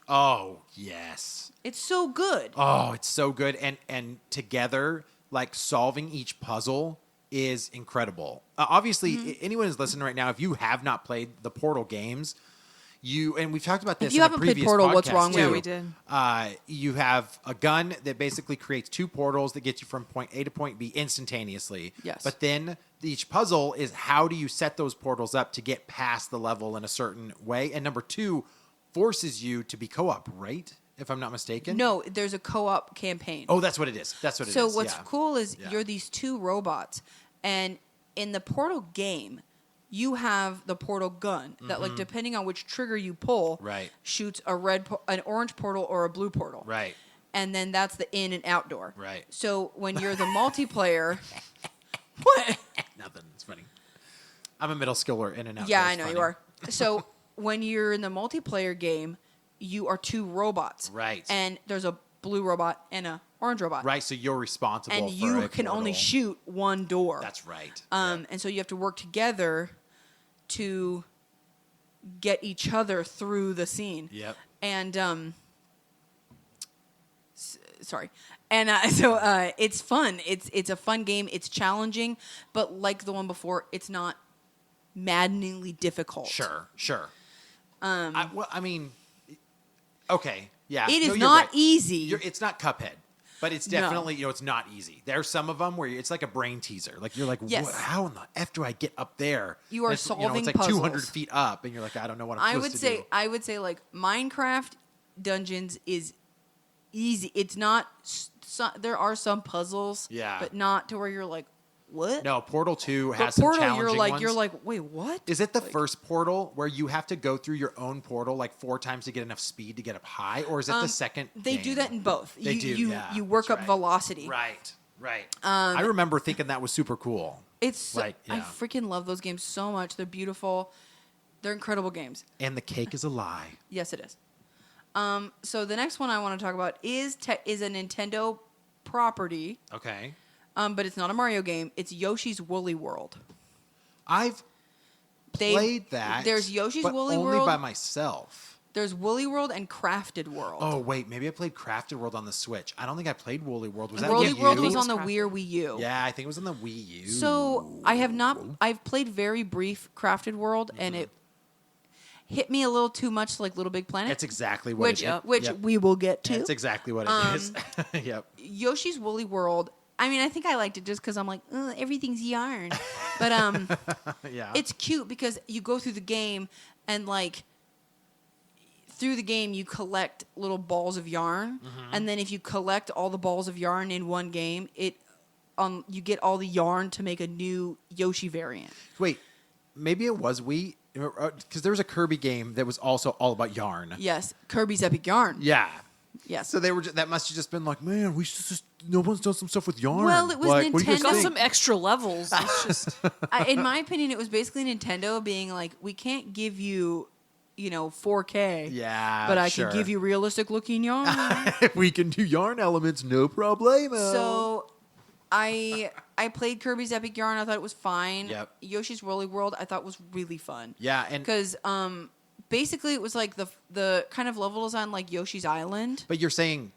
[SPEAKER 2] Oh, yes.
[SPEAKER 1] It's so good.
[SPEAKER 2] Oh, it's so good. And together, like solving each puzzle is incredible. Obviously, anyone who's listening right now, if you have not played the Portal games, and we've talked about this.
[SPEAKER 1] you
[SPEAKER 2] in a
[SPEAKER 1] haven't played
[SPEAKER 2] previous
[SPEAKER 1] Portal, what's
[SPEAKER 2] podcast,
[SPEAKER 1] wrong with
[SPEAKER 2] too.
[SPEAKER 1] you?
[SPEAKER 3] we did.
[SPEAKER 2] You have a gun that basically creates two portals that get you from point A to point B instantaneously.
[SPEAKER 1] Yes.
[SPEAKER 2] But then each puzzle is how do you set those portals up to get past the level in a certain way? And number two forces you to be co-op, right? If I'm not mistaken.
[SPEAKER 1] No, there's a co-op campaign.
[SPEAKER 2] Oh, that's what it is. That's what it is.
[SPEAKER 1] So what's
[SPEAKER 2] yeah.
[SPEAKER 1] cool is
[SPEAKER 2] Yeah.
[SPEAKER 1] you're these two robots, and in the Portal game, you have the Portal gun that, like, depending on which trigger you pull,
[SPEAKER 2] Right.
[SPEAKER 1] shoots an orange portal or a blue portal.
[SPEAKER 2] Right.
[SPEAKER 1] And then that's the in and outdoor.
[SPEAKER 2] Right.
[SPEAKER 1] So when you're the multiplayer, what?
[SPEAKER 2] Nothing. It's funny. I'm a middle schooler in and out.
[SPEAKER 1] Yeah,
[SPEAKER 2] That's
[SPEAKER 1] I know
[SPEAKER 2] funny.
[SPEAKER 1] you are. So when you're in the multiplayer game, you are two robots.
[SPEAKER 2] Right.
[SPEAKER 1] And there's a blue robot and a orange robot.
[SPEAKER 2] Right. So you're responsible
[SPEAKER 1] And
[SPEAKER 2] for
[SPEAKER 1] you
[SPEAKER 2] a
[SPEAKER 1] can only
[SPEAKER 2] portal.
[SPEAKER 1] shoot one door.
[SPEAKER 2] That's right.
[SPEAKER 1] And so you have to work together to get each other through the scene.
[SPEAKER 2] Yep.
[SPEAKER 1] And sorry. And so it's fun. It's a fun game. It's challenging, but like the one before, it's not maddeningly difficult.
[SPEAKER 2] Sure. I mean, okay. Yeah.
[SPEAKER 1] It is
[SPEAKER 2] No, you're
[SPEAKER 1] not
[SPEAKER 2] right.
[SPEAKER 1] easy.
[SPEAKER 2] It's not Cuphead, but it's
[SPEAKER 1] No.
[SPEAKER 2] definitely, it's not easy. There's some of them where it's like a brain teaser. Like you're like,
[SPEAKER 1] Yes.
[SPEAKER 2] how in the F do I get up there?
[SPEAKER 1] You are
[SPEAKER 2] And it's,
[SPEAKER 1] solving
[SPEAKER 2] it's like 200
[SPEAKER 1] puzzles.
[SPEAKER 2] feet up, and you're like, I don't know what I'm
[SPEAKER 1] I
[SPEAKER 2] supposed
[SPEAKER 1] would
[SPEAKER 2] to
[SPEAKER 1] say
[SPEAKER 2] do.
[SPEAKER 1] I would say like Minecraft Dungeons is easy. It's not. There are some puzzles.
[SPEAKER 2] Yeah.
[SPEAKER 1] But not to where you're like, what?
[SPEAKER 2] No, Portal 2
[SPEAKER 1] But
[SPEAKER 2] has some
[SPEAKER 1] Portal,
[SPEAKER 2] challenging
[SPEAKER 1] you're
[SPEAKER 2] ones.
[SPEAKER 1] like, wait, what?
[SPEAKER 2] Is it the first portal where you have to go through your own portal like 4 times to get enough speed to get up high, or is it the second?
[SPEAKER 1] They do
[SPEAKER 2] game?
[SPEAKER 1] that in both.
[SPEAKER 2] They
[SPEAKER 1] you,
[SPEAKER 2] do.
[SPEAKER 1] You,
[SPEAKER 2] yeah,
[SPEAKER 1] you work
[SPEAKER 2] that's
[SPEAKER 1] up
[SPEAKER 2] right.
[SPEAKER 1] velocity.
[SPEAKER 2] Right. I remember thinking that was super cool.
[SPEAKER 1] It's
[SPEAKER 2] Like,
[SPEAKER 1] I
[SPEAKER 2] yeah.
[SPEAKER 1] freaking love those games so much. They're beautiful. They're incredible games.
[SPEAKER 2] And the cake is a lie.
[SPEAKER 1] Yes, it is. So the next one I want to talk about is a Nintendo property,
[SPEAKER 2] Okay.
[SPEAKER 1] but it's not a Mario game. It's Yoshi's Woolly World.
[SPEAKER 2] I've
[SPEAKER 1] They-
[SPEAKER 2] played that.
[SPEAKER 1] There's Yoshi's
[SPEAKER 2] but
[SPEAKER 1] Woolly
[SPEAKER 2] only
[SPEAKER 1] World.
[SPEAKER 2] by myself.
[SPEAKER 1] There's Woolly World and Crafted World.
[SPEAKER 2] Oh wait, maybe I played Crafted World on the Switch. I don't think I played Woolly World. Was that
[SPEAKER 1] Woolly
[SPEAKER 2] Wii
[SPEAKER 1] World
[SPEAKER 2] U?
[SPEAKER 1] was on the
[SPEAKER 3] Crafted.
[SPEAKER 1] Wii U.
[SPEAKER 2] Yeah, I think it was on the Wii U.
[SPEAKER 1] So I have not. I've played very brief Crafted World, and it hit me a little too much like Little Big Planet.
[SPEAKER 2] That's exactly what it is.
[SPEAKER 1] Which
[SPEAKER 2] Yep.
[SPEAKER 1] we will get to.
[SPEAKER 2] That's exactly what it is. Yep.
[SPEAKER 1] Yoshi's Woolly World. I mean, I think I liked it just because I'm like, everything's yarn. But
[SPEAKER 2] Yeah.
[SPEAKER 1] it's cute because you go through the game and like through the game you collect little balls of yarn, and then if you collect all the balls of yarn in one game, you get all the yarn to make a new Yoshi variant.
[SPEAKER 2] Wait, maybe it was Wii because there was a Kirby game that was also all about yarn.
[SPEAKER 1] Yes, Kirby's Epic Yarn.
[SPEAKER 2] Yeah.
[SPEAKER 1] Yes.
[SPEAKER 2] So that must have just been like, man, we should just no one's done some stuff with yarn.
[SPEAKER 1] Well, it was
[SPEAKER 2] like, what do you guys
[SPEAKER 1] Nintendo.
[SPEAKER 3] Got
[SPEAKER 2] think?
[SPEAKER 3] some extra levels. It's just
[SPEAKER 1] In my opinion, it was basically Nintendo being like, we can't give you, 4K.
[SPEAKER 2] Yeah,
[SPEAKER 1] But I
[SPEAKER 2] sure.
[SPEAKER 1] can give you realistic looking yarn.
[SPEAKER 2] we can do yarn elements, no problemo.
[SPEAKER 1] So I played Kirby's Epic Yarn. I thought it was fine.
[SPEAKER 2] Yep.
[SPEAKER 1] Yoshi's Woolly World I thought was really fun.
[SPEAKER 2] yeah, and
[SPEAKER 1] Because basically it was like the kind of level design like Yoshi's Island.
[SPEAKER 2] but you're saying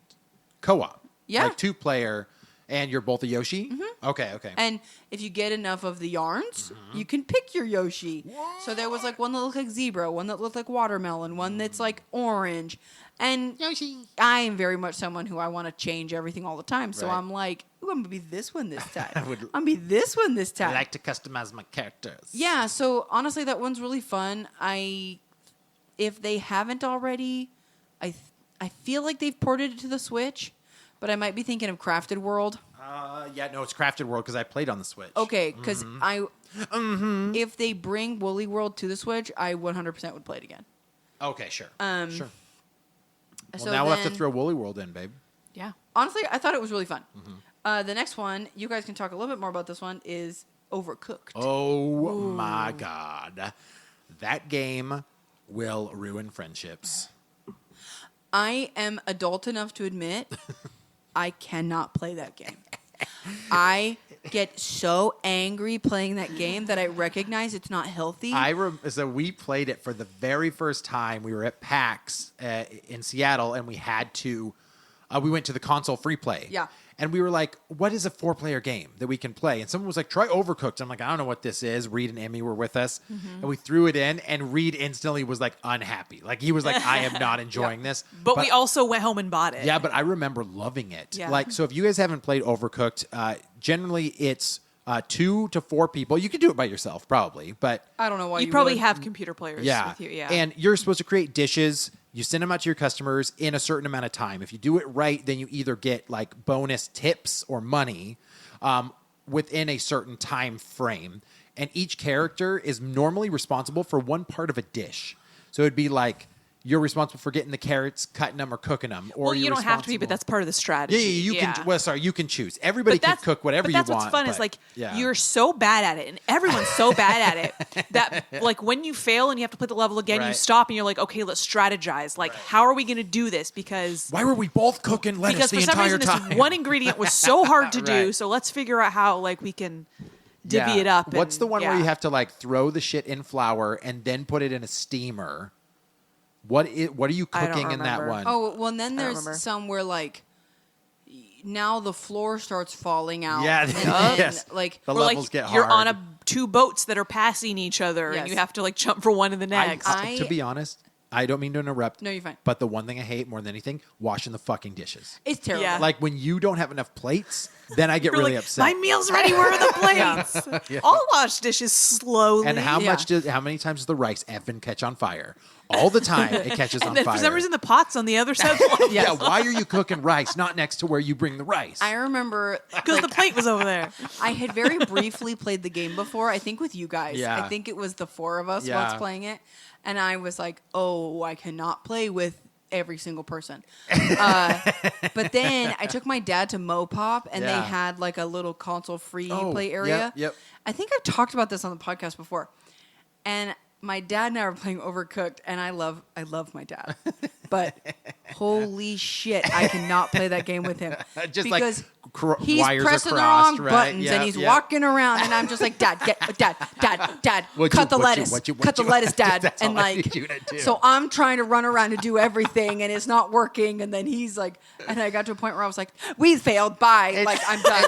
[SPEAKER 2] co-op,
[SPEAKER 1] Yeah.
[SPEAKER 2] like 2-player, and you're both a Yoshi. Okay.
[SPEAKER 1] And if you get enough of the yarns, you can pick your Yoshi. So there was like one that looked like zebra, one that looked like watermelon, one that's like orange. And
[SPEAKER 2] Yoshi.
[SPEAKER 1] I am very much someone who I want to change everything all the time. So
[SPEAKER 2] Right.
[SPEAKER 1] I'm like, ooh, I'm going to be this one this time.
[SPEAKER 2] I would-
[SPEAKER 1] I'm going to be this one this time.
[SPEAKER 2] I like to customize my characters.
[SPEAKER 1] Yeah, so honestly, that one's really fun. If they haven't already, I feel like they've ported it to the Switch, but I might be thinking of Crafted World.
[SPEAKER 2] Yeah, no, it's Crafted World because I played on the Switch.
[SPEAKER 1] Okay, because if they bring Woolly World to the Switch, I 100% would play it again.
[SPEAKER 2] Okay, sure. Sure. Well,
[SPEAKER 1] So
[SPEAKER 2] now we'll have to
[SPEAKER 1] then-
[SPEAKER 2] throw Woolly World in, babe.
[SPEAKER 3] yeah.
[SPEAKER 1] Honestly, I thought it was really fun. The next one, you guys can talk a little bit more about this one, is Overcooked.
[SPEAKER 2] Oh my God. That game will ruin friendships.
[SPEAKER 1] I am adult enough to admit I cannot play that game. I get so angry playing that game that I recognize it's not healthy.
[SPEAKER 2] So we played it for the very first time. We were at PAX in Seattle, and we had to. We went to the console free play.
[SPEAKER 1] Yeah.
[SPEAKER 2] And we were like, what is a 4-player game that we can play? And someone was like, try Overcooked. I'm like, I don't know what this is. Reed and Emmy were with us. And we threw it in, and Reed instantly was like unhappy. Like, he was like, I am not enjoying this.
[SPEAKER 3] But we also went home and bought it.
[SPEAKER 2] Yeah, but I remember loving it.
[SPEAKER 3] Yeah.
[SPEAKER 2] Like, so if you guys haven't played Overcooked, generally it's 2 to 4 people. You can do it by yourself, probably. But
[SPEAKER 1] I don't know why
[SPEAKER 3] You
[SPEAKER 1] you
[SPEAKER 3] probably
[SPEAKER 1] would.
[SPEAKER 3] have computer players
[SPEAKER 2] yeah.
[SPEAKER 3] with you. Yeah.
[SPEAKER 2] And you're supposed to create dishes. You send them out to your customers in a certain amount of time. If you do it right, then you either get like bonus tips or money within a certain time frame. And each character is normally responsible for one part of a dish. So it'd be like you're responsible for getting the carrots, cutting them, or cooking them. Or
[SPEAKER 3] well, you
[SPEAKER 2] you're
[SPEAKER 3] don't have to be, but
[SPEAKER 2] responsible-
[SPEAKER 3] that's part of the strategy.
[SPEAKER 2] you can. Well, sorry, you can choose. Everybody can cook whatever
[SPEAKER 3] but
[SPEAKER 2] you
[SPEAKER 3] that's
[SPEAKER 2] want.
[SPEAKER 3] what's fun is
[SPEAKER 2] but-
[SPEAKER 3] like
[SPEAKER 2] yeah.
[SPEAKER 3] you're so bad at it, and everyone's so bad at it that like when you fail and you have to play the level again, you
[SPEAKER 2] Right.
[SPEAKER 3] stop and you're like, okay, let's strategize. Like, how are we going to do this? Because
[SPEAKER 2] Why were we both cooking lettuce
[SPEAKER 3] because
[SPEAKER 2] the
[SPEAKER 3] for some
[SPEAKER 2] entire
[SPEAKER 3] reason
[SPEAKER 2] time?
[SPEAKER 3] this one ingredient was so hard to do,
[SPEAKER 2] Right.
[SPEAKER 3] so let's figure out how like we can divvy
[SPEAKER 2] Yeah.
[SPEAKER 3] it up.
[SPEAKER 2] What's
[SPEAKER 3] and-
[SPEAKER 2] the one where
[SPEAKER 3] yeah.
[SPEAKER 2] you have to like throw the shit in flour and then put it in a steamer? What are you
[SPEAKER 3] I don't
[SPEAKER 2] cooking in that
[SPEAKER 3] remember.
[SPEAKER 2] one?
[SPEAKER 1] Oh, well, and then
[SPEAKER 3] I don't
[SPEAKER 1] there's
[SPEAKER 3] remember.
[SPEAKER 1] some where like now the floor starts falling out.
[SPEAKER 2] Yeah,
[SPEAKER 1] and then,
[SPEAKER 2] yes.
[SPEAKER 1] like
[SPEAKER 2] The
[SPEAKER 3] Or,
[SPEAKER 2] levels
[SPEAKER 3] like
[SPEAKER 2] get
[SPEAKER 3] you're on
[SPEAKER 2] hard.
[SPEAKER 3] two boats that are passing each other, and
[SPEAKER 1] Yes.
[SPEAKER 3] you have to like jump from one to the next.
[SPEAKER 2] To be honest, I don't mean to interrupt.
[SPEAKER 1] No, you're fine.
[SPEAKER 2] But the one thing I hate more than anything, washing the fucking dishes.
[SPEAKER 1] it's terrible.
[SPEAKER 3] Yeah.
[SPEAKER 2] Like when you don't have enough plates, then I get
[SPEAKER 3] You're
[SPEAKER 2] really
[SPEAKER 3] like,
[SPEAKER 2] upset.
[SPEAKER 3] my meal's ready. Where are the plates? I'll wash dishes slowly.
[SPEAKER 2] And how
[SPEAKER 1] Yeah.
[SPEAKER 2] how many times does the rice effing catch on fire? All the time it catches on
[SPEAKER 3] And then
[SPEAKER 2] fire.
[SPEAKER 3] for some reason the pot's on the other side of the level
[SPEAKER 2] yeah, why are you cooking rice not next to where you bring the rice?
[SPEAKER 1] I remember
[SPEAKER 3] because the plate was over there.
[SPEAKER 1] I had very briefly played the game before. I think with you guys.
[SPEAKER 2] Yeah.
[SPEAKER 1] I think it was the 4 of us
[SPEAKER 2] Yeah.
[SPEAKER 1] once playing it, and I was like, "Oh, I cannot play with every single person." But then I took my dad to Mopop, and
[SPEAKER 2] Yeah.
[SPEAKER 1] they had like a little console free
[SPEAKER 2] Oh,
[SPEAKER 1] play area.
[SPEAKER 2] yep, yep.
[SPEAKER 1] I think I've talked about this on the podcast before, and my dad and I were playing Overcooked, and I love my dad, but holy shit, I cannot play that game with him
[SPEAKER 2] Just like
[SPEAKER 1] because
[SPEAKER 2] wires
[SPEAKER 1] he's
[SPEAKER 2] are
[SPEAKER 1] pressing the
[SPEAKER 2] crossed,
[SPEAKER 1] wrong
[SPEAKER 2] right?
[SPEAKER 1] buttons,
[SPEAKER 2] Yeah,
[SPEAKER 1] and he's
[SPEAKER 2] yeah.
[SPEAKER 1] walking around, and I'm just like, Dad, Dad,
[SPEAKER 2] What
[SPEAKER 1] cut
[SPEAKER 2] you-
[SPEAKER 1] the
[SPEAKER 2] what you-
[SPEAKER 1] lettuce,
[SPEAKER 2] what you-
[SPEAKER 1] cut the lettuce, Dad,
[SPEAKER 2] That's
[SPEAKER 1] and
[SPEAKER 2] all I
[SPEAKER 1] like,
[SPEAKER 2] need you to do.
[SPEAKER 1] so I'm trying to run around to do everything, and it's not working, and then he's like, and I got to a point where I was like, we failed, bye, like I'm done.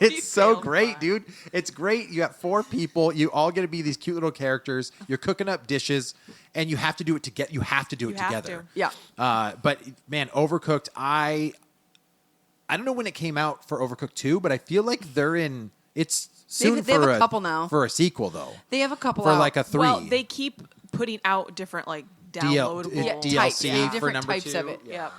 [SPEAKER 2] It's so
[SPEAKER 3] failed
[SPEAKER 2] great,
[SPEAKER 3] by.
[SPEAKER 2] dude. It's great. You got 4 people. You all get to be these cute little characters. You're cooking up dishes, and you have to do it together. You have to do it
[SPEAKER 3] You have
[SPEAKER 2] together.
[SPEAKER 3] to.
[SPEAKER 1] Yeah.
[SPEAKER 2] But man, Overcooked. I don't know when it came out for Overcooked 2, but I feel like they're in. It's soon
[SPEAKER 1] They have
[SPEAKER 2] for
[SPEAKER 1] a couple now.
[SPEAKER 2] for a sequel though.
[SPEAKER 1] They have a couple
[SPEAKER 2] For
[SPEAKER 1] out.
[SPEAKER 2] like a 3.
[SPEAKER 3] Well, they keep putting out different like downloadable.
[SPEAKER 1] Yeah,
[SPEAKER 2] DLC
[SPEAKER 1] types, yeah,
[SPEAKER 2] for
[SPEAKER 1] different
[SPEAKER 2] number
[SPEAKER 1] types
[SPEAKER 2] 2.
[SPEAKER 1] of it.
[SPEAKER 3] Yeah.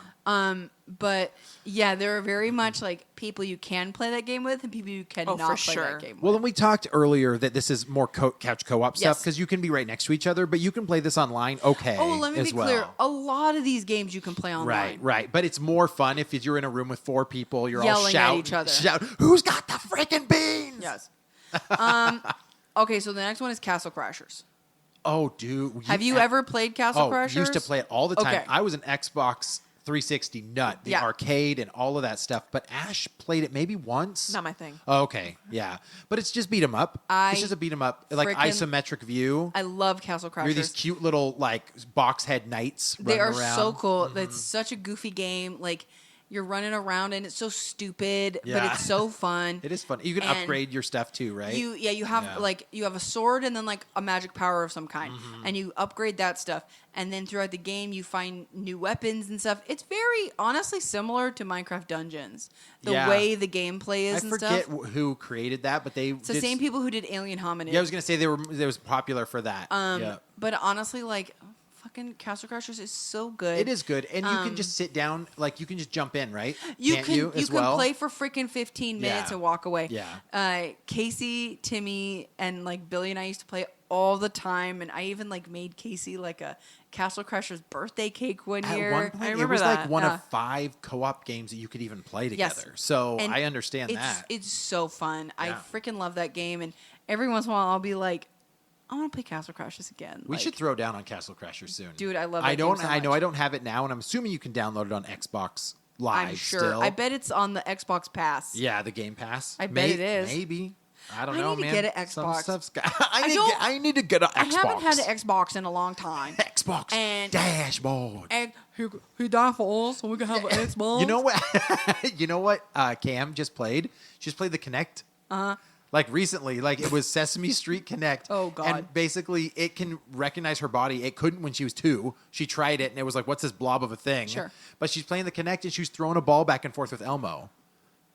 [SPEAKER 1] But yeah, there are very much like people you can play that game with and people you cannot
[SPEAKER 3] for
[SPEAKER 1] play
[SPEAKER 3] sure.
[SPEAKER 1] that game
[SPEAKER 2] Well,
[SPEAKER 1] with.
[SPEAKER 2] and we talked earlier that this is more couch co-op stuff
[SPEAKER 1] Yes.
[SPEAKER 2] because you can be right next to each other, but you can play this online. Okay.
[SPEAKER 1] Oh, let me
[SPEAKER 2] as
[SPEAKER 1] be clear.
[SPEAKER 2] well.
[SPEAKER 1] A lot of these games you can play online.
[SPEAKER 2] Right. But it's more fun if you're in a room with 4 people. You're all
[SPEAKER 1] Yelling at
[SPEAKER 2] shouting,
[SPEAKER 1] each other.
[SPEAKER 2] Who's got the freaking beans?
[SPEAKER 1] Yes. Okay, so the next one is Castle Crashers.
[SPEAKER 2] Oh, dude.
[SPEAKER 1] Have you ever played Castle
[SPEAKER 2] Oh,
[SPEAKER 1] Crashers?
[SPEAKER 2] used to play it all the time.
[SPEAKER 1] Okay.
[SPEAKER 2] I was an Xbox 360 nut, the
[SPEAKER 1] Yeah.
[SPEAKER 2] arcade and all of that stuff. But Ash played it maybe once.
[SPEAKER 3] Not my thing.
[SPEAKER 2] Oh, okay, yeah. But it's just beat 'em up. It's just a beat 'em up, like
[SPEAKER 1] frickin-
[SPEAKER 2] isometric view.
[SPEAKER 1] I love Castle Crashers.
[SPEAKER 2] You're these cute little like box head knights.
[SPEAKER 1] They are
[SPEAKER 2] running around.
[SPEAKER 1] so cool. It's such a goofy game. Like you're running around and it's so stupid, but
[SPEAKER 2] Yeah.
[SPEAKER 1] it's so fun.
[SPEAKER 2] It is fun. You can
[SPEAKER 1] And
[SPEAKER 2] upgrade your stuff too, right?
[SPEAKER 1] You
[SPEAKER 2] Yeah.
[SPEAKER 1] have like you have a sword and then like a magic power of some kind,
[SPEAKER 2] Mm-hmm.
[SPEAKER 1] and you upgrade that stuff. And then throughout the game, you find new weapons and stuff. It's very honestly similar to Minecraft Dungeons. The
[SPEAKER 2] Yeah.
[SPEAKER 1] way the gameplay is
[SPEAKER 2] I
[SPEAKER 1] and
[SPEAKER 2] forget
[SPEAKER 1] stuff.
[SPEAKER 2] who created that, but they
[SPEAKER 1] It's the same people who did Alien Hominid.
[SPEAKER 2] Yeah, I was gonna say they was popular for that. Yeah.
[SPEAKER 1] But honestly, like fucking Castle Crashers is so good.
[SPEAKER 2] It is good, and you can just sit down, like you can just jump in, right?
[SPEAKER 1] You
[SPEAKER 2] Can't
[SPEAKER 1] can
[SPEAKER 2] you as
[SPEAKER 1] can
[SPEAKER 2] well?
[SPEAKER 1] play for freaking 15 minutes
[SPEAKER 2] Yeah.
[SPEAKER 1] and walk away.
[SPEAKER 2] Yeah.
[SPEAKER 1] Casey, Timmy, and like Billy and I used to play all the time, and I even like made Casey like a Castle Crashers birthday cake one
[SPEAKER 2] At
[SPEAKER 1] year.
[SPEAKER 2] one point,
[SPEAKER 3] I
[SPEAKER 2] it
[SPEAKER 3] remember
[SPEAKER 2] was like
[SPEAKER 3] that.
[SPEAKER 2] one
[SPEAKER 1] Yeah.
[SPEAKER 2] of 5 co-op games that you could even play
[SPEAKER 1] Yes.
[SPEAKER 2] together. So
[SPEAKER 1] And
[SPEAKER 2] I understand
[SPEAKER 1] it's,
[SPEAKER 2] that.
[SPEAKER 1] It's so fun. I
[SPEAKER 2] Yeah.
[SPEAKER 1] freaking love that game, and every once in a while I'll be like, I want to play Castle Crashers again.
[SPEAKER 2] We
[SPEAKER 1] Like,
[SPEAKER 2] should throw down on Castle Crashers soon,
[SPEAKER 1] Dude, I love
[SPEAKER 2] I
[SPEAKER 1] that game
[SPEAKER 2] don't.
[SPEAKER 1] so
[SPEAKER 2] I know
[SPEAKER 1] much.
[SPEAKER 2] I don't have it now, and I'm assuming you can download it on Xbox live.
[SPEAKER 1] I'm sure.
[SPEAKER 2] Still.
[SPEAKER 1] I bet it's on the Xbox Pass.
[SPEAKER 2] Yeah, the Game Pass.
[SPEAKER 1] I bet it is.
[SPEAKER 2] Maybe. I don't
[SPEAKER 1] I
[SPEAKER 2] know,
[SPEAKER 1] need to
[SPEAKER 2] man.
[SPEAKER 1] get an
[SPEAKER 2] Some
[SPEAKER 1] Xbox.
[SPEAKER 2] stuff's got.
[SPEAKER 1] don't-
[SPEAKER 2] I need to get an Xbox.
[SPEAKER 1] I haven't had an Xbox in a long time.
[SPEAKER 2] Xbox
[SPEAKER 1] And-
[SPEAKER 2] dashboard.
[SPEAKER 1] And he died for us, so we can have an Xbox.
[SPEAKER 2] You know what? You know what? Cam just played. She just played the Kinect. Like recently, like it was Sesame Street Connect.
[SPEAKER 1] Oh, God.
[SPEAKER 2] And basically, it can recognize her body. It couldn't when she was 2. She tried it, and it was like, "What's this blob of a thing?"
[SPEAKER 1] Sure.
[SPEAKER 2] But she's playing the Kinect, and she was throwing a ball back and forth with Elmo.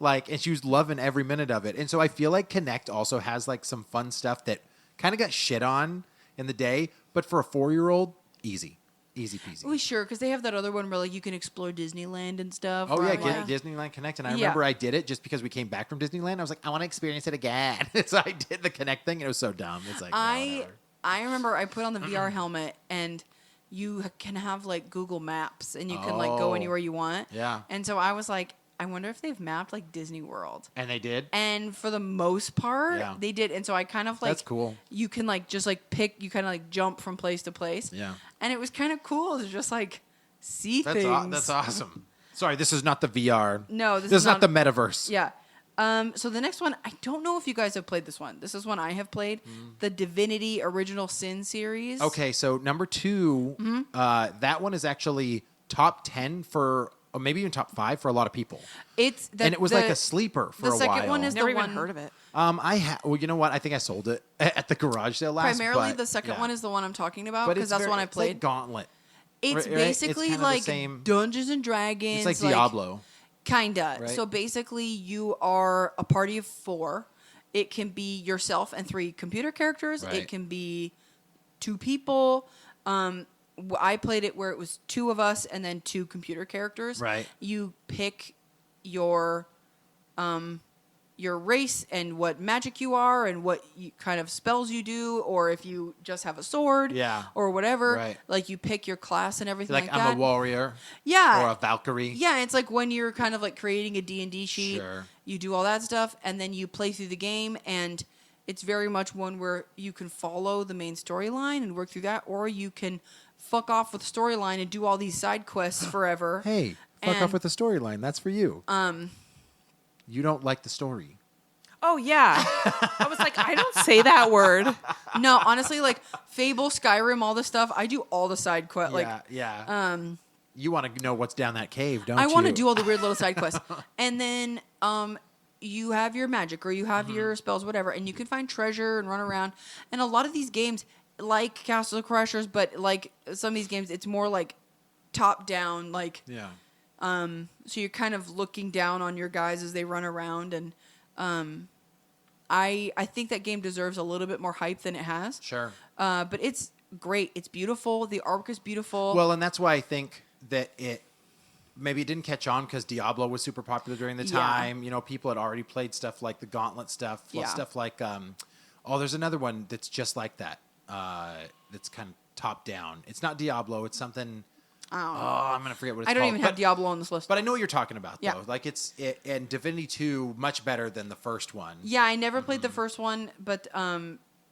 [SPEAKER 2] Like, and she was loving every minute of it. And so I feel like Kinect also has like some fun stuff that kind of got shit on in the day, but for a 4-year-old, easy peasy.
[SPEAKER 1] We sure, because they have that other one where like you can explore Disneyland and stuff.
[SPEAKER 2] Oh
[SPEAKER 1] where
[SPEAKER 2] yeah,
[SPEAKER 1] I'm
[SPEAKER 2] get
[SPEAKER 1] like,
[SPEAKER 2] Disneyland Connect, and I
[SPEAKER 1] Yeah.
[SPEAKER 2] remember I did it just because we came back from Disneyland. I was like, I want to experience it again, so I did the Connect thing, and it was so dumb. It's like, whatever.
[SPEAKER 1] I remember I put on the VR helmet and you can have like Google Maps and you can like go
[SPEAKER 2] Oh.
[SPEAKER 1] anywhere you want.
[SPEAKER 2] Yeah.
[SPEAKER 1] And so I was like, I wonder if they've mapped like Disney World.
[SPEAKER 2] And they did.
[SPEAKER 1] And for the most part,
[SPEAKER 2] Yeah.
[SPEAKER 1] they did. And so I kind of like
[SPEAKER 2] That's cool.
[SPEAKER 1] You can like just like pick. You kind of like jump from place to place.
[SPEAKER 2] Yeah.
[SPEAKER 1] And it was kind of cool to just like see
[SPEAKER 2] That's
[SPEAKER 1] things.
[SPEAKER 2] that's awesome. Sorry, this is not the VR.
[SPEAKER 1] No,
[SPEAKER 2] this is not the metaverse.
[SPEAKER 1] Yeah. So the next one, I don't know if you guys have played this one. This is one I have played, the Divinity Original Sin series.
[SPEAKER 2] Okay, so number 2, that one is actually top 10 for, or maybe even top 5 for a lot of people.
[SPEAKER 1] It's
[SPEAKER 2] And it was like a sleeper for
[SPEAKER 1] the
[SPEAKER 2] a
[SPEAKER 1] second
[SPEAKER 2] while.
[SPEAKER 1] one is
[SPEAKER 3] Never
[SPEAKER 1] the
[SPEAKER 3] even
[SPEAKER 1] one
[SPEAKER 3] heard of it.
[SPEAKER 2] Well, you know what? I think I sold it at the garage sale last.
[SPEAKER 1] primarily
[SPEAKER 2] but,
[SPEAKER 1] the second
[SPEAKER 2] yeah.
[SPEAKER 1] one is the one I'm talking about
[SPEAKER 2] But
[SPEAKER 1] because
[SPEAKER 2] it's
[SPEAKER 1] that's the
[SPEAKER 2] very-
[SPEAKER 1] one I
[SPEAKER 2] it's like
[SPEAKER 1] played.
[SPEAKER 2] Gauntlet.
[SPEAKER 1] It's
[SPEAKER 2] right? It's
[SPEAKER 1] basically
[SPEAKER 2] kind of the
[SPEAKER 1] like
[SPEAKER 2] same-
[SPEAKER 1] Dungeons and Dragons.
[SPEAKER 2] It's like Diablo.
[SPEAKER 1] Kinda.
[SPEAKER 2] Right?
[SPEAKER 1] So basically, you are a party of 4. It can be yourself and 3 computer characters.
[SPEAKER 2] Right.
[SPEAKER 1] It can be 2 people. I played it where it was 2 of us and then 2 computer characters.
[SPEAKER 2] Right.
[SPEAKER 1] You pick your race and what magic you are and what kind of spells you do, or if you just have a sword,
[SPEAKER 2] Yeah.
[SPEAKER 1] or whatever.
[SPEAKER 2] Right.
[SPEAKER 1] Like you pick your class and everything like,
[SPEAKER 2] I'm
[SPEAKER 1] that.
[SPEAKER 2] a warrior.
[SPEAKER 1] Yeah.
[SPEAKER 2] Or a Valkyrie.
[SPEAKER 1] Yeah, it's like when you're kind of like creating a D&D sheet,
[SPEAKER 2] Sure.
[SPEAKER 1] you do all that stuff, and then you play through the game, and it's very much one where you can follow the main storyline and work through that, or you can fuck off with the storyline and do all these side quests forever.
[SPEAKER 2] Hey, fuck
[SPEAKER 1] And-
[SPEAKER 2] off with the storyline. That's for you. You don't like the story.
[SPEAKER 3] Oh yeah. I was like, I don't say that word.
[SPEAKER 1] No, honestly, like Fable, Skyrim, all this stuff, I do all the side quests. Like,
[SPEAKER 2] yeah. You want to know what's down that cave, don't you?
[SPEAKER 1] I want to do all the weird little side quests. And then you have your magic or you have
[SPEAKER 2] Mm-hmm.
[SPEAKER 1] your spells, whatever, and you can find treasure and run around. And a lot of these games, like Castle Crushers, but like some of these games, it's more like top down, like
[SPEAKER 2] Yeah.
[SPEAKER 1] so you're kind of looking down on your guys as they run around. And I think that game deserves a little bit more hype than it has.
[SPEAKER 2] Sure.
[SPEAKER 1] But it's great. It's beautiful. The artwork is beautiful.
[SPEAKER 2] Well, and that's why I think that maybe it didn't catch on because Diablo was super popular during the
[SPEAKER 1] Yeah.
[SPEAKER 2] time. You know, people had already played stuff like the Gauntlet stuff,
[SPEAKER 1] Yeah.
[SPEAKER 2] stuff like there's another one that's just like that. That's kind of top down. It's not Diablo. It's something.
[SPEAKER 1] I don't know.
[SPEAKER 2] Oh, I'm gonna forget what it's
[SPEAKER 1] I don't
[SPEAKER 2] called.
[SPEAKER 1] even have
[SPEAKER 2] But-
[SPEAKER 1] Diablo on this list.
[SPEAKER 2] But I know what you're talking about,
[SPEAKER 1] Yeah.
[SPEAKER 2] though. Like and Divinity 2 much better than the first one.
[SPEAKER 1] Yeah, I never played the first one, but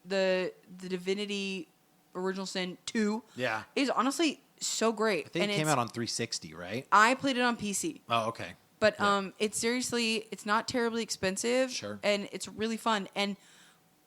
[SPEAKER 1] the Divinity Original Sin 2
[SPEAKER 2] Yeah.
[SPEAKER 1] is honestly so great.
[SPEAKER 2] I think it came out on 360, right?
[SPEAKER 1] I played it on PC.
[SPEAKER 2] Oh, okay.
[SPEAKER 1] But
[SPEAKER 2] Yeah.
[SPEAKER 1] it's not terribly expensive.
[SPEAKER 2] Sure.
[SPEAKER 1] And it's really fun. And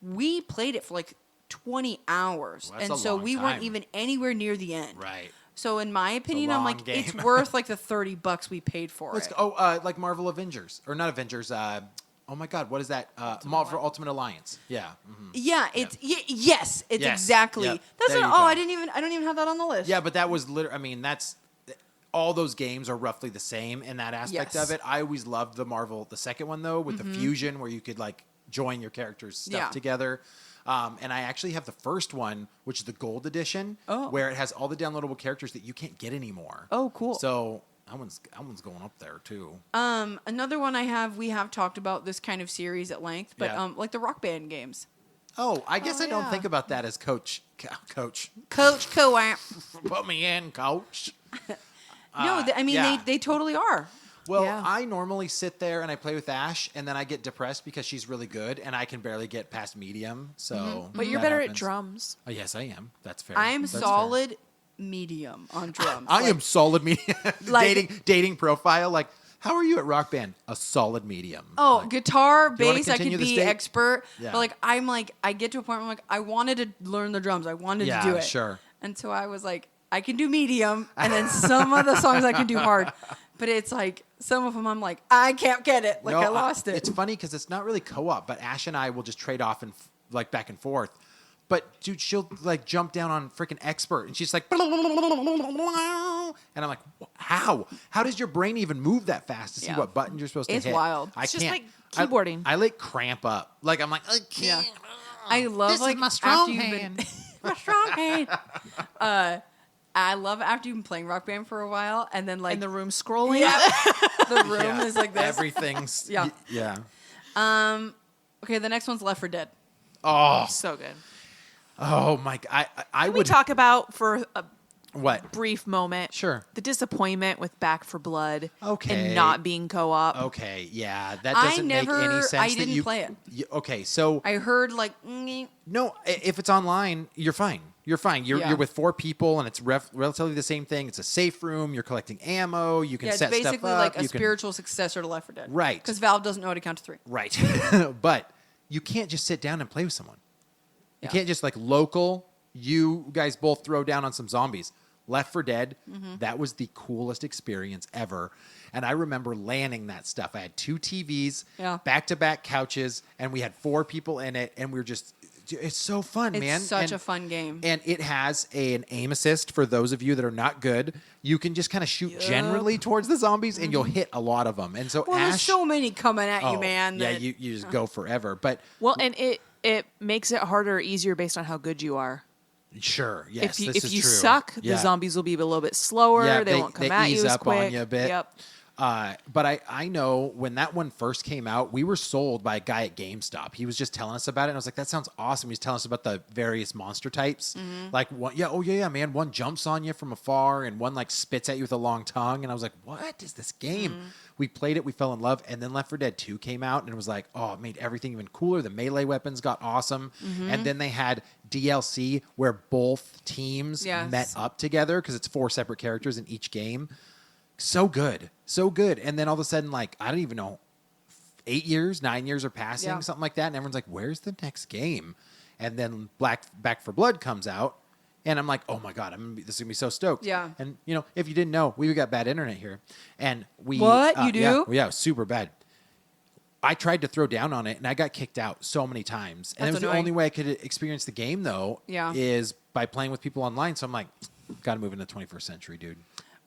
[SPEAKER 1] we played it for like 20 hours.
[SPEAKER 2] Well, that's
[SPEAKER 1] and
[SPEAKER 2] a
[SPEAKER 1] so
[SPEAKER 2] long
[SPEAKER 1] we weren't
[SPEAKER 2] time.
[SPEAKER 1] even anywhere near the end.
[SPEAKER 2] Right.
[SPEAKER 1] So in my opinion, I'm
[SPEAKER 2] long
[SPEAKER 1] like,
[SPEAKER 2] game.
[SPEAKER 1] it's worth like the $30 we paid for
[SPEAKER 2] Let's
[SPEAKER 1] it.
[SPEAKER 2] go. Like Marvel Avengers. Or not Avengers. Oh, my God. What is that? Marvel Ultimate Alliance. Yeah. Mhm.
[SPEAKER 1] Yeah, it's yes, it's
[SPEAKER 2] Yes.
[SPEAKER 1] exactly.
[SPEAKER 2] Yep.
[SPEAKER 1] That's
[SPEAKER 2] There
[SPEAKER 1] what,
[SPEAKER 2] you go.
[SPEAKER 1] I don't even have that on the list.
[SPEAKER 2] Yeah, but that was literally, I mean, that's, all those games are roughly the same in that aspect
[SPEAKER 1] Yes.
[SPEAKER 2] of it. I always loved the second one, though, with the fusion where you could, like, join your characters' stuff
[SPEAKER 1] Yeah.
[SPEAKER 2] together. And I actually have the first one, which is the gold edition, where it has all the downloadable characters that you can't get anymore.
[SPEAKER 1] Oh, cool.
[SPEAKER 2] So that one's going up there, too.
[SPEAKER 1] Another one we have talked about this kind of series at length, but
[SPEAKER 2] Yeah.
[SPEAKER 1] like the Rock Band games.
[SPEAKER 2] Oh, I guess
[SPEAKER 3] Oh,
[SPEAKER 2] I don't
[SPEAKER 3] yeah.
[SPEAKER 2] think about that as Coach.
[SPEAKER 1] Coach Co-op.
[SPEAKER 2] Put me in, Coach.
[SPEAKER 1] No, I mean
[SPEAKER 2] yeah.
[SPEAKER 1] they totally are.
[SPEAKER 2] Well,
[SPEAKER 3] Yeah.
[SPEAKER 2] I normally sit there and I play with Ash, and then I get depressed because she's really good, and I can barely get past medium. So,
[SPEAKER 3] But you're
[SPEAKER 2] that
[SPEAKER 3] better at
[SPEAKER 2] happens.
[SPEAKER 3] drums.
[SPEAKER 2] Oh, yes, I am. That's fair.
[SPEAKER 1] I am
[SPEAKER 2] That's fair.
[SPEAKER 1] solid medium on drums.
[SPEAKER 2] I
[SPEAKER 1] Like,
[SPEAKER 2] am solid medium.
[SPEAKER 1] Like-
[SPEAKER 2] dating profile. Like, how are you at Rock Band? A solid medium.
[SPEAKER 1] Oh,
[SPEAKER 2] Like,
[SPEAKER 1] guitar,
[SPEAKER 2] you wanna
[SPEAKER 1] bass, I
[SPEAKER 2] continue
[SPEAKER 1] could
[SPEAKER 2] this
[SPEAKER 1] be
[SPEAKER 2] date?
[SPEAKER 1] expert.
[SPEAKER 2] Yeah.
[SPEAKER 1] But like, I get to a point where I'm like, I wanted to learn the drums. I wanted
[SPEAKER 2] Yeah,
[SPEAKER 1] to do it.
[SPEAKER 2] sure.
[SPEAKER 1] And so I was like, I can do medium, and then some of the songs I can do hard. But it's like, some of them I'm like, I can't get it. Like,
[SPEAKER 2] no,
[SPEAKER 1] I lost it.
[SPEAKER 2] It's funny because it's not really co-op, but Ash and I will just trade off and like back and forth. But dude, she'll like jump down on freaking expert, and she's like, and I'm like, how? How does your brain even move that fast to see
[SPEAKER 1] Yeah.
[SPEAKER 2] what buttons you're supposed to
[SPEAKER 1] It's
[SPEAKER 2] hit?
[SPEAKER 1] wild.
[SPEAKER 2] I
[SPEAKER 3] It's just
[SPEAKER 2] can't.
[SPEAKER 3] like keyboarding.
[SPEAKER 2] I like cramp up. Like I'm like, I can't.
[SPEAKER 1] I love
[SPEAKER 2] This
[SPEAKER 1] like
[SPEAKER 2] is my strong
[SPEAKER 1] after you've
[SPEAKER 2] hand.
[SPEAKER 1] been my strong hand. I love after you've been playing Rock Band for a while, and then like
[SPEAKER 3] In the room scrolling.
[SPEAKER 1] the room
[SPEAKER 2] Yeah.
[SPEAKER 1] is like this.
[SPEAKER 2] Everything's
[SPEAKER 1] Yeah.
[SPEAKER 2] yeah.
[SPEAKER 1] Okay, the next one's Left 4 Dead.
[SPEAKER 2] Oh,
[SPEAKER 3] So good.
[SPEAKER 2] oh my! I
[SPEAKER 3] Can we
[SPEAKER 2] would
[SPEAKER 3] talk about for a
[SPEAKER 2] what?
[SPEAKER 3] brief moment?
[SPEAKER 2] Sure.
[SPEAKER 3] The disappointment with Back for Blood.
[SPEAKER 2] Okay.
[SPEAKER 3] And not being co-op.
[SPEAKER 2] Okay, yeah, that
[SPEAKER 1] I
[SPEAKER 2] doesn't make
[SPEAKER 1] never-
[SPEAKER 2] any sense.
[SPEAKER 1] I
[SPEAKER 2] that
[SPEAKER 1] didn't
[SPEAKER 2] you
[SPEAKER 1] play it.
[SPEAKER 2] Okay, so
[SPEAKER 1] I heard like
[SPEAKER 2] no, if it's online, you're fine. You're fine. You're
[SPEAKER 1] Yeah.
[SPEAKER 2] you're with 4 people, and it's relatively the same thing. It's a safe room. You're collecting ammo. You can
[SPEAKER 1] yeah, it's
[SPEAKER 2] set
[SPEAKER 1] basically
[SPEAKER 2] stuff up.
[SPEAKER 1] like a
[SPEAKER 2] you can-
[SPEAKER 1] spiritual successor to Left 4 Dead.
[SPEAKER 2] Right.
[SPEAKER 1] Because Valve doesn't know how to count to 3.
[SPEAKER 2] Right, but you can't just sit down and play with someone. You
[SPEAKER 1] Yeah.
[SPEAKER 2] can't just like local. You guys both throw down on some zombies. Left 4 Dead,
[SPEAKER 1] Mm-hmm.
[SPEAKER 2] that was the coolest experience ever. And I remember landing that stuff. I had 2 TVs,
[SPEAKER 1] Yeah.
[SPEAKER 2] back-to-back couches, and we had 4 people in it, and we were just, it's so fun,
[SPEAKER 1] It's
[SPEAKER 2] man.
[SPEAKER 1] such
[SPEAKER 2] And-
[SPEAKER 1] a fun game.
[SPEAKER 2] And it has an aim assist for those of you that are not good. You can just kind of shoot generally towards the zombies, and you'll hit a lot of them. And so
[SPEAKER 1] Mm-hmm. well,
[SPEAKER 2] Ash,
[SPEAKER 1] there's so many coming at
[SPEAKER 2] oh,
[SPEAKER 1] you, man.
[SPEAKER 2] yeah,
[SPEAKER 1] that-
[SPEAKER 2] you just go forever. But
[SPEAKER 3] Well, and it makes it harder or easier based on how good you are.
[SPEAKER 2] sure, yes,
[SPEAKER 3] if you,
[SPEAKER 2] this
[SPEAKER 3] if
[SPEAKER 2] is
[SPEAKER 3] you
[SPEAKER 2] true.
[SPEAKER 3] suck,
[SPEAKER 2] Yeah.
[SPEAKER 3] the zombies will be a little bit slower.
[SPEAKER 2] Yeah,
[SPEAKER 3] they won't come
[SPEAKER 2] they
[SPEAKER 3] at
[SPEAKER 2] ease
[SPEAKER 3] you as
[SPEAKER 2] up
[SPEAKER 3] quick.
[SPEAKER 2] on you a bit.
[SPEAKER 3] Yep.
[SPEAKER 2] But I know when that one first came out, we were sold by a guy at GameStop. He was just telling us about it, and I was like, "That sounds awesome." He's telling us about the various monster types. Like one, yeah, man. One jumps on you from afar, and one like spits at you with a long tongue. And I was like, "What is this game?" We played it, we fell in love, and then Left 4 Dead 2 came out, and it was like, oh, it made everything even cooler. The melee weapons got awesome, and then they had DLC where both teams
[SPEAKER 1] Yes.
[SPEAKER 2] met up together because it's 4 separate characters in each game. So good. So good. And then all of a sudden, like, I don't even know, 8 years, 9 years are passing,
[SPEAKER 1] Yeah.
[SPEAKER 2] something like that. And everyone's like, where's the next game? And then Back for Blood comes out. And I'm like, oh my God, this is going to be so stoked.
[SPEAKER 1] Yeah.
[SPEAKER 2] And, you know, if you didn't know, we got bad internet here. And we.
[SPEAKER 1] What? You do?
[SPEAKER 2] Yeah, super bad. I tried to throw down on it, and I got kicked out so many times. And
[SPEAKER 1] That's
[SPEAKER 2] it was
[SPEAKER 1] annoying.
[SPEAKER 2] the only way I could experience the game, though,
[SPEAKER 1] Yeah.
[SPEAKER 2] is by playing with people online. So I'm like, got to move into the 21st century, dude.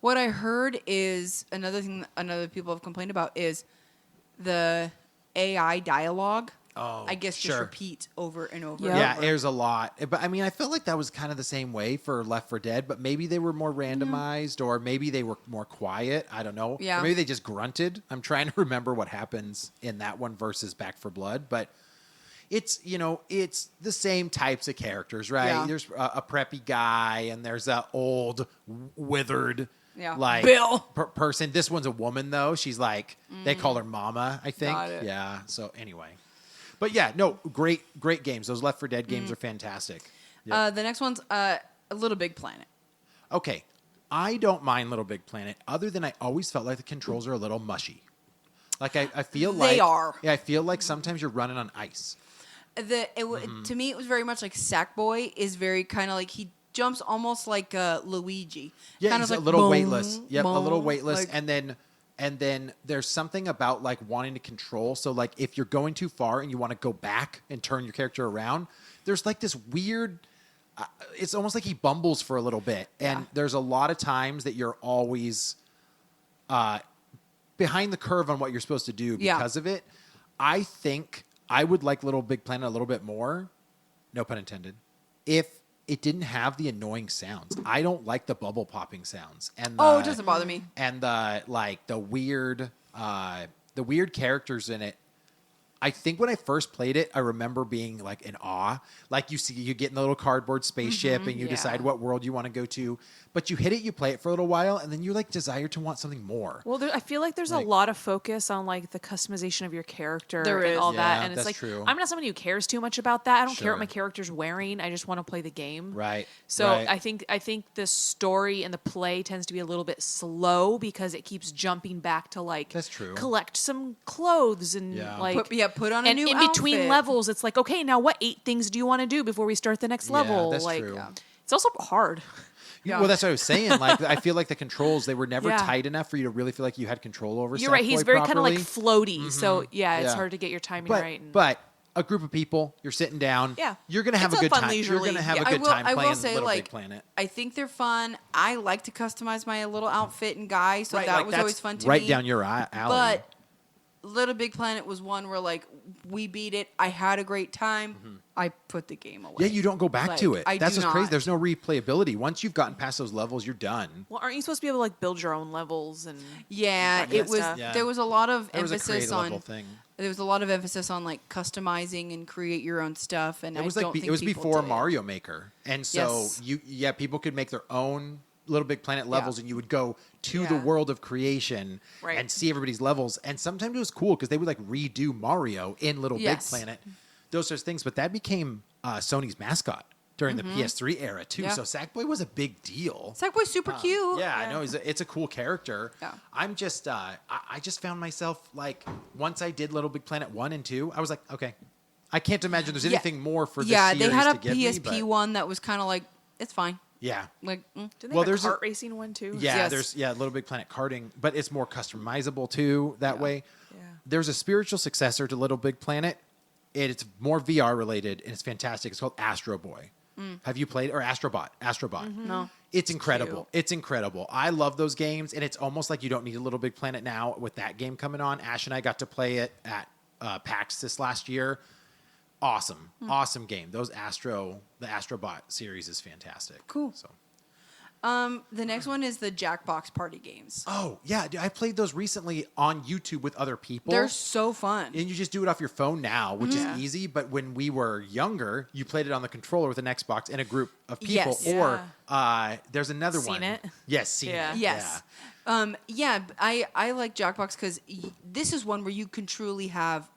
[SPEAKER 1] What I heard is another thing that other people have complained about is the AI dialogue.
[SPEAKER 2] Oh,
[SPEAKER 1] I guess
[SPEAKER 2] sure.
[SPEAKER 1] just repeat over and over.
[SPEAKER 3] Yeah.
[SPEAKER 1] and
[SPEAKER 2] Yeah,
[SPEAKER 1] over.
[SPEAKER 2] there's a lot. But I mean, I felt like that was kind of the same way for Left 4 Dead, but maybe they were more randomized or maybe they were more quiet. I don't know.
[SPEAKER 1] Yeah.
[SPEAKER 2] Or maybe they just grunted. I'm trying to remember what happens in that one versus Back 4 Blood, but it's, you know, it's the same types of characters, right?
[SPEAKER 1] Yeah.
[SPEAKER 2] There's a preppy guy and there's a old withered
[SPEAKER 1] Yeah.
[SPEAKER 2] like
[SPEAKER 1] Bill.
[SPEAKER 2] person. This one's a woman though. She's like they call her Mama, I think.
[SPEAKER 1] Got it.
[SPEAKER 2] Yeah. So anyway. But yeah, no, great games. Those Left 4 Dead games are fantastic. Yeah.
[SPEAKER 1] The next one's a Little Big Planet.
[SPEAKER 2] Okay, I don't mind Little Big Planet, other than I always felt like the controls are a little mushy. Like I feel like
[SPEAKER 1] They are.
[SPEAKER 2] Yeah, I feel like sometimes you're running on ice.
[SPEAKER 1] To me, it was very much like Sackboy is very kind of like he jumps almost like Luigi.
[SPEAKER 2] Yeah,
[SPEAKER 1] kind
[SPEAKER 2] he's
[SPEAKER 1] of
[SPEAKER 2] a
[SPEAKER 1] like
[SPEAKER 2] little
[SPEAKER 1] boom,
[SPEAKER 2] weightless. Yep, a little
[SPEAKER 1] boom,
[SPEAKER 2] weightless,
[SPEAKER 1] like-
[SPEAKER 2] and then there's something about like wanting to control. So like if you're going too far and you want to go back and turn your character around, there's like this weird. It's almost like he bumbles for a little bit, and
[SPEAKER 1] Yeah.
[SPEAKER 2] there's a lot of times that you're always behind the curve on what you're supposed to do
[SPEAKER 1] Yeah.
[SPEAKER 2] because of it. I think I would like Little Big Planet a little bit more, no pun intended, if it didn't have the annoying sounds. I don't like the bubble popping sounds. And
[SPEAKER 1] Oh, it doesn't bother me.
[SPEAKER 2] And the weird characters in it. I think when I first played it, I remember being like in awe. Like you get in the little cardboard spaceship and you
[SPEAKER 1] yeah.
[SPEAKER 2] decide what world you want to go to. but you hit it, you play it for a little while, and then you like desire to want something more.
[SPEAKER 3] Well, I feel like there's
[SPEAKER 2] Like-
[SPEAKER 3] a lot of focus on like the customization of your character
[SPEAKER 1] There
[SPEAKER 3] and
[SPEAKER 1] is.
[SPEAKER 3] all
[SPEAKER 2] Yeah,
[SPEAKER 3] that, and it's
[SPEAKER 2] that's
[SPEAKER 3] like
[SPEAKER 2] true.
[SPEAKER 3] I'm not somebody who cares too much about that. I don't care
[SPEAKER 2] Sure.
[SPEAKER 3] what my character's wearing. I just want to play the game.
[SPEAKER 2] Right.
[SPEAKER 3] So
[SPEAKER 2] right.
[SPEAKER 3] I think the story and the play tends to be a little bit slow because it keeps jumping back to like
[SPEAKER 2] That's true.
[SPEAKER 3] collect some clothes and
[SPEAKER 2] Yeah.
[SPEAKER 3] like
[SPEAKER 1] Put on a
[SPEAKER 3] and
[SPEAKER 1] new
[SPEAKER 3] in between
[SPEAKER 1] outfit.
[SPEAKER 3] levels it's like, okay, now what 8 things do you want to do before we start the next level?
[SPEAKER 2] that's
[SPEAKER 3] like
[SPEAKER 2] true. Yeah.
[SPEAKER 3] it's also hard.
[SPEAKER 1] Yeah.
[SPEAKER 2] Well, that's what I was saying. Like, I feel like the controls, they were never
[SPEAKER 3] Yeah.
[SPEAKER 2] tight enough for you to really feel like you had control over
[SPEAKER 3] You're right. He's
[SPEAKER 2] Sackboy
[SPEAKER 3] very kind of like
[SPEAKER 2] properly.
[SPEAKER 3] floaty. So yeah, it's
[SPEAKER 2] Yeah.
[SPEAKER 3] hard to get your timing
[SPEAKER 2] but,
[SPEAKER 3] right. And,
[SPEAKER 2] but a group of people, you're sitting down.
[SPEAKER 3] Yeah.
[SPEAKER 2] You're going to have
[SPEAKER 3] It's
[SPEAKER 2] a
[SPEAKER 3] a
[SPEAKER 2] good
[SPEAKER 3] fun
[SPEAKER 2] time. You're
[SPEAKER 3] leisurely-
[SPEAKER 2] going to have
[SPEAKER 3] yeah.
[SPEAKER 2] a good time
[SPEAKER 1] I
[SPEAKER 2] playing
[SPEAKER 1] will say,
[SPEAKER 2] Little
[SPEAKER 1] like,
[SPEAKER 2] Big Planet.
[SPEAKER 1] I think they're fun. I like to customize my little outfit and guy, so
[SPEAKER 2] Right,
[SPEAKER 1] that
[SPEAKER 2] like,
[SPEAKER 1] was
[SPEAKER 2] that's
[SPEAKER 1] always fun to
[SPEAKER 2] right
[SPEAKER 1] me.
[SPEAKER 2] down your alley.
[SPEAKER 1] But Little Big Planet was one where like we beat it. I had a great time. I put the game away.
[SPEAKER 2] yeah, you don't go back
[SPEAKER 1] Like,
[SPEAKER 2] to it.
[SPEAKER 1] I
[SPEAKER 2] That's
[SPEAKER 1] do
[SPEAKER 2] what's crazy.
[SPEAKER 1] not.
[SPEAKER 2] There's no replayability. Once you've gotten past those levels, you're done.
[SPEAKER 3] well, aren't you supposed to be able to like build your own levels and
[SPEAKER 1] Yeah,
[SPEAKER 3] that kind
[SPEAKER 1] it
[SPEAKER 3] of
[SPEAKER 1] was.
[SPEAKER 3] stuff?
[SPEAKER 2] Yeah.
[SPEAKER 1] There was a lot of
[SPEAKER 2] There was a
[SPEAKER 1] emphasis
[SPEAKER 2] create
[SPEAKER 1] on.
[SPEAKER 2] level thing.
[SPEAKER 1] There was a lot of emphasis on like customizing and create your own stuff, and
[SPEAKER 2] It was
[SPEAKER 1] I
[SPEAKER 2] like
[SPEAKER 1] don't think
[SPEAKER 2] it was
[SPEAKER 1] people
[SPEAKER 2] before
[SPEAKER 1] did.
[SPEAKER 2] Mario Maker, and so
[SPEAKER 1] Yes.
[SPEAKER 2] people could make their own Little Big Planet levels, and you would go to the
[SPEAKER 3] Yeah.
[SPEAKER 2] world of creation
[SPEAKER 3] Right.
[SPEAKER 2] and see everybody's levels. And sometimes it was cool because they would like redo Mario in Little
[SPEAKER 1] Yes.
[SPEAKER 2] Big Planet, those sorts of things. But that became Sony's mascot during the PS3 era too.
[SPEAKER 1] Yeah.
[SPEAKER 2] So Sackboy was a big deal.
[SPEAKER 1] Sackboy's super cute.
[SPEAKER 2] Yeah, I know. It's a cool character.
[SPEAKER 1] Yeah.
[SPEAKER 2] I'm just, I just found myself like, once I did Little Big Planet 1 and 2, I was like, okay, I can't imagine there's
[SPEAKER 1] Yeah.
[SPEAKER 2] anything more for this
[SPEAKER 1] Yeah,
[SPEAKER 2] series
[SPEAKER 1] they had a
[SPEAKER 2] to give me,
[SPEAKER 1] PSP
[SPEAKER 2] but-
[SPEAKER 1] one that was kind of like it's fine.
[SPEAKER 2] Yeah.
[SPEAKER 1] Like
[SPEAKER 3] Did they
[SPEAKER 2] Well,
[SPEAKER 3] have a
[SPEAKER 2] there's a-
[SPEAKER 3] kart racing one too?
[SPEAKER 2] Yeah,
[SPEAKER 1] Yes.
[SPEAKER 2] there's Little Big Planet karting, but it's more customizable too that way.
[SPEAKER 3] Yeah.
[SPEAKER 2] There's a spiritual successor to Little Big Planet. It's more VR related and it's fantastic. It's called Astro Boy. Have you played or Astrobot? Astrobot.
[SPEAKER 1] no.
[SPEAKER 2] It's incredible.
[SPEAKER 3] cute.
[SPEAKER 2] It's incredible. I love those games, and it's almost like you don't need a Little Big Planet now with that game coming on. Ash and I got to play it at PAX this last year. Awesome, awesome game. The Astrobot series is fantastic.
[SPEAKER 1] Cool.
[SPEAKER 2] So,
[SPEAKER 1] The next one is the Jackbox party games.
[SPEAKER 2] oh yeah, dude, I played those recently on YouTube with other people.
[SPEAKER 1] They're so fun.
[SPEAKER 2] And you just do it off your phone now, which
[SPEAKER 3] Yeah.
[SPEAKER 2] is easy. But when we were younger, you played it on the controller with an Xbox in a group of people.
[SPEAKER 1] Yes.
[SPEAKER 2] Or there's another
[SPEAKER 3] Seen
[SPEAKER 2] one.
[SPEAKER 3] it?
[SPEAKER 2] Yes, seen
[SPEAKER 3] Yeah.
[SPEAKER 2] it.
[SPEAKER 1] Yes. I like Jackbox because this is one where you can truly have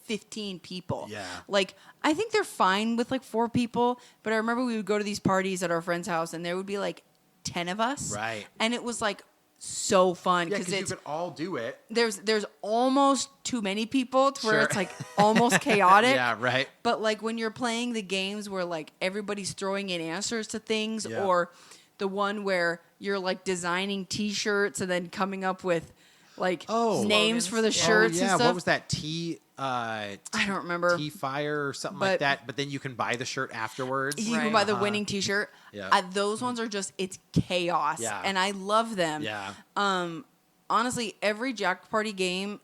[SPEAKER 1] 15 people.
[SPEAKER 2] Yeah.
[SPEAKER 1] Like, I think they're fine with like 4 people, but I remember we would go to these parties at our friend's house and there would be like 10 of us.
[SPEAKER 2] Right.
[SPEAKER 1] And it was like so fun
[SPEAKER 2] Yeah,
[SPEAKER 1] because
[SPEAKER 2] because you
[SPEAKER 1] it's
[SPEAKER 2] could all do it.
[SPEAKER 1] there's almost too many people to where
[SPEAKER 2] Sure.
[SPEAKER 1] it's like almost chaotic.
[SPEAKER 2] Yeah, right.
[SPEAKER 1] But like when you're playing the games where like everybody's throwing in answers to things,
[SPEAKER 2] Yeah.
[SPEAKER 1] or the one where you're like designing T-shirts and then coming up with like
[SPEAKER 2] Oh.
[SPEAKER 1] names
[SPEAKER 3] Slogans.
[SPEAKER 1] for the
[SPEAKER 3] Yeah.
[SPEAKER 1] shirts
[SPEAKER 2] yeah,
[SPEAKER 1] and stuff.
[SPEAKER 2] what was that?
[SPEAKER 1] I don't remember.
[SPEAKER 2] T-Fire or something like
[SPEAKER 1] But-
[SPEAKER 2] that. But then you can buy the shirt afterwards.
[SPEAKER 1] You can
[SPEAKER 3] Right.
[SPEAKER 1] buy the winning T-shirt.
[SPEAKER 2] Yeah.
[SPEAKER 1] Those ones are just it's chaos,
[SPEAKER 2] Yeah.
[SPEAKER 1] and I love them.
[SPEAKER 2] Yeah.
[SPEAKER 1] Honestly, every Jack Party game,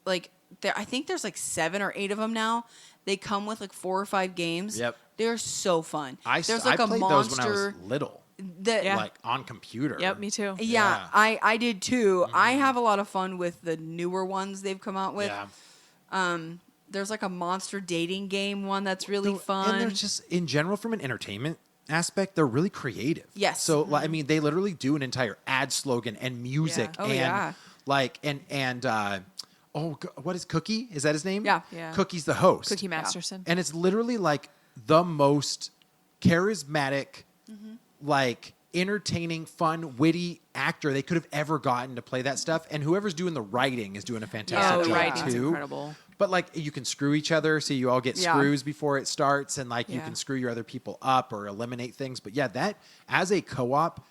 [SPEAKER 1] like I think there's like 7 or 8 of them now. They come with like 4 or 5 games.
[SPEAKER 2] Yep.
[SPEAKER 1] They're so fun.
[SPEAKER 2] I
[SPEAKER 1] There's like a
[SPEAKER 2] played
[SPEAKER 1] monster
[SPEAKER 2] those when I was little,
[SPEAKER 1] that
[SPEAKER 3] Yeah.
[SPEAKER 2] like on computer.
[SPEAKER 3] Yep, me too.
[SPEAKER 1] Yeah,
[SPEAKER 2] Yeah.
[SPEAKER 1] I did too. I have a lot of fun with the newer ones they've come out with.
[SPEAKER 2] Yeah.
[SPEAKER 1] There's like a monster dating game one that's really fun.
[SPEAKER 2] And they're just in general from an entertainment aspect, they're really creative.
[SPEAKER 1] Yes.
[SPEAKER 2] So like, I mean, they literally do an entire ad slogan and music
[SPEAKER 3] Yeah.
[SPEAKER 1] Oh,
[SPEAKER 2] and
[SPEAKER 1] yeah.
[SPEAKER 2] like what is Cookie? Is that his name?
[SPEAKER 1] Yeah.
[SPEAKER 3] Yeah.
[SPEAKER 2] Cookie's the host.
[SPEAKER 3] Cookie Masterson.
[SPEAKER 2] And it's literally like the most charismatic, like entertaining, fun, witty actor they could have ever gotten to play that stuff. And whoever's doing the writing is doing a fantastic
[SPEAKER 3] Oh,
[SPEAKER 2] job
[SPEAKER 3] the writing's
[SPEAKER 2] too.
[SPEAKER 3] incredible.
[SPEAKER 2] But like you can screw each other, so you all get
[SPEAKER 1] Yeah.
[SPEAKER 2] screws before it starts, and like you
[SPEAKER 3] Yeah.
[SPEAKER 2] can screw your other people up or eliminate things. But yeah, that as a co-op,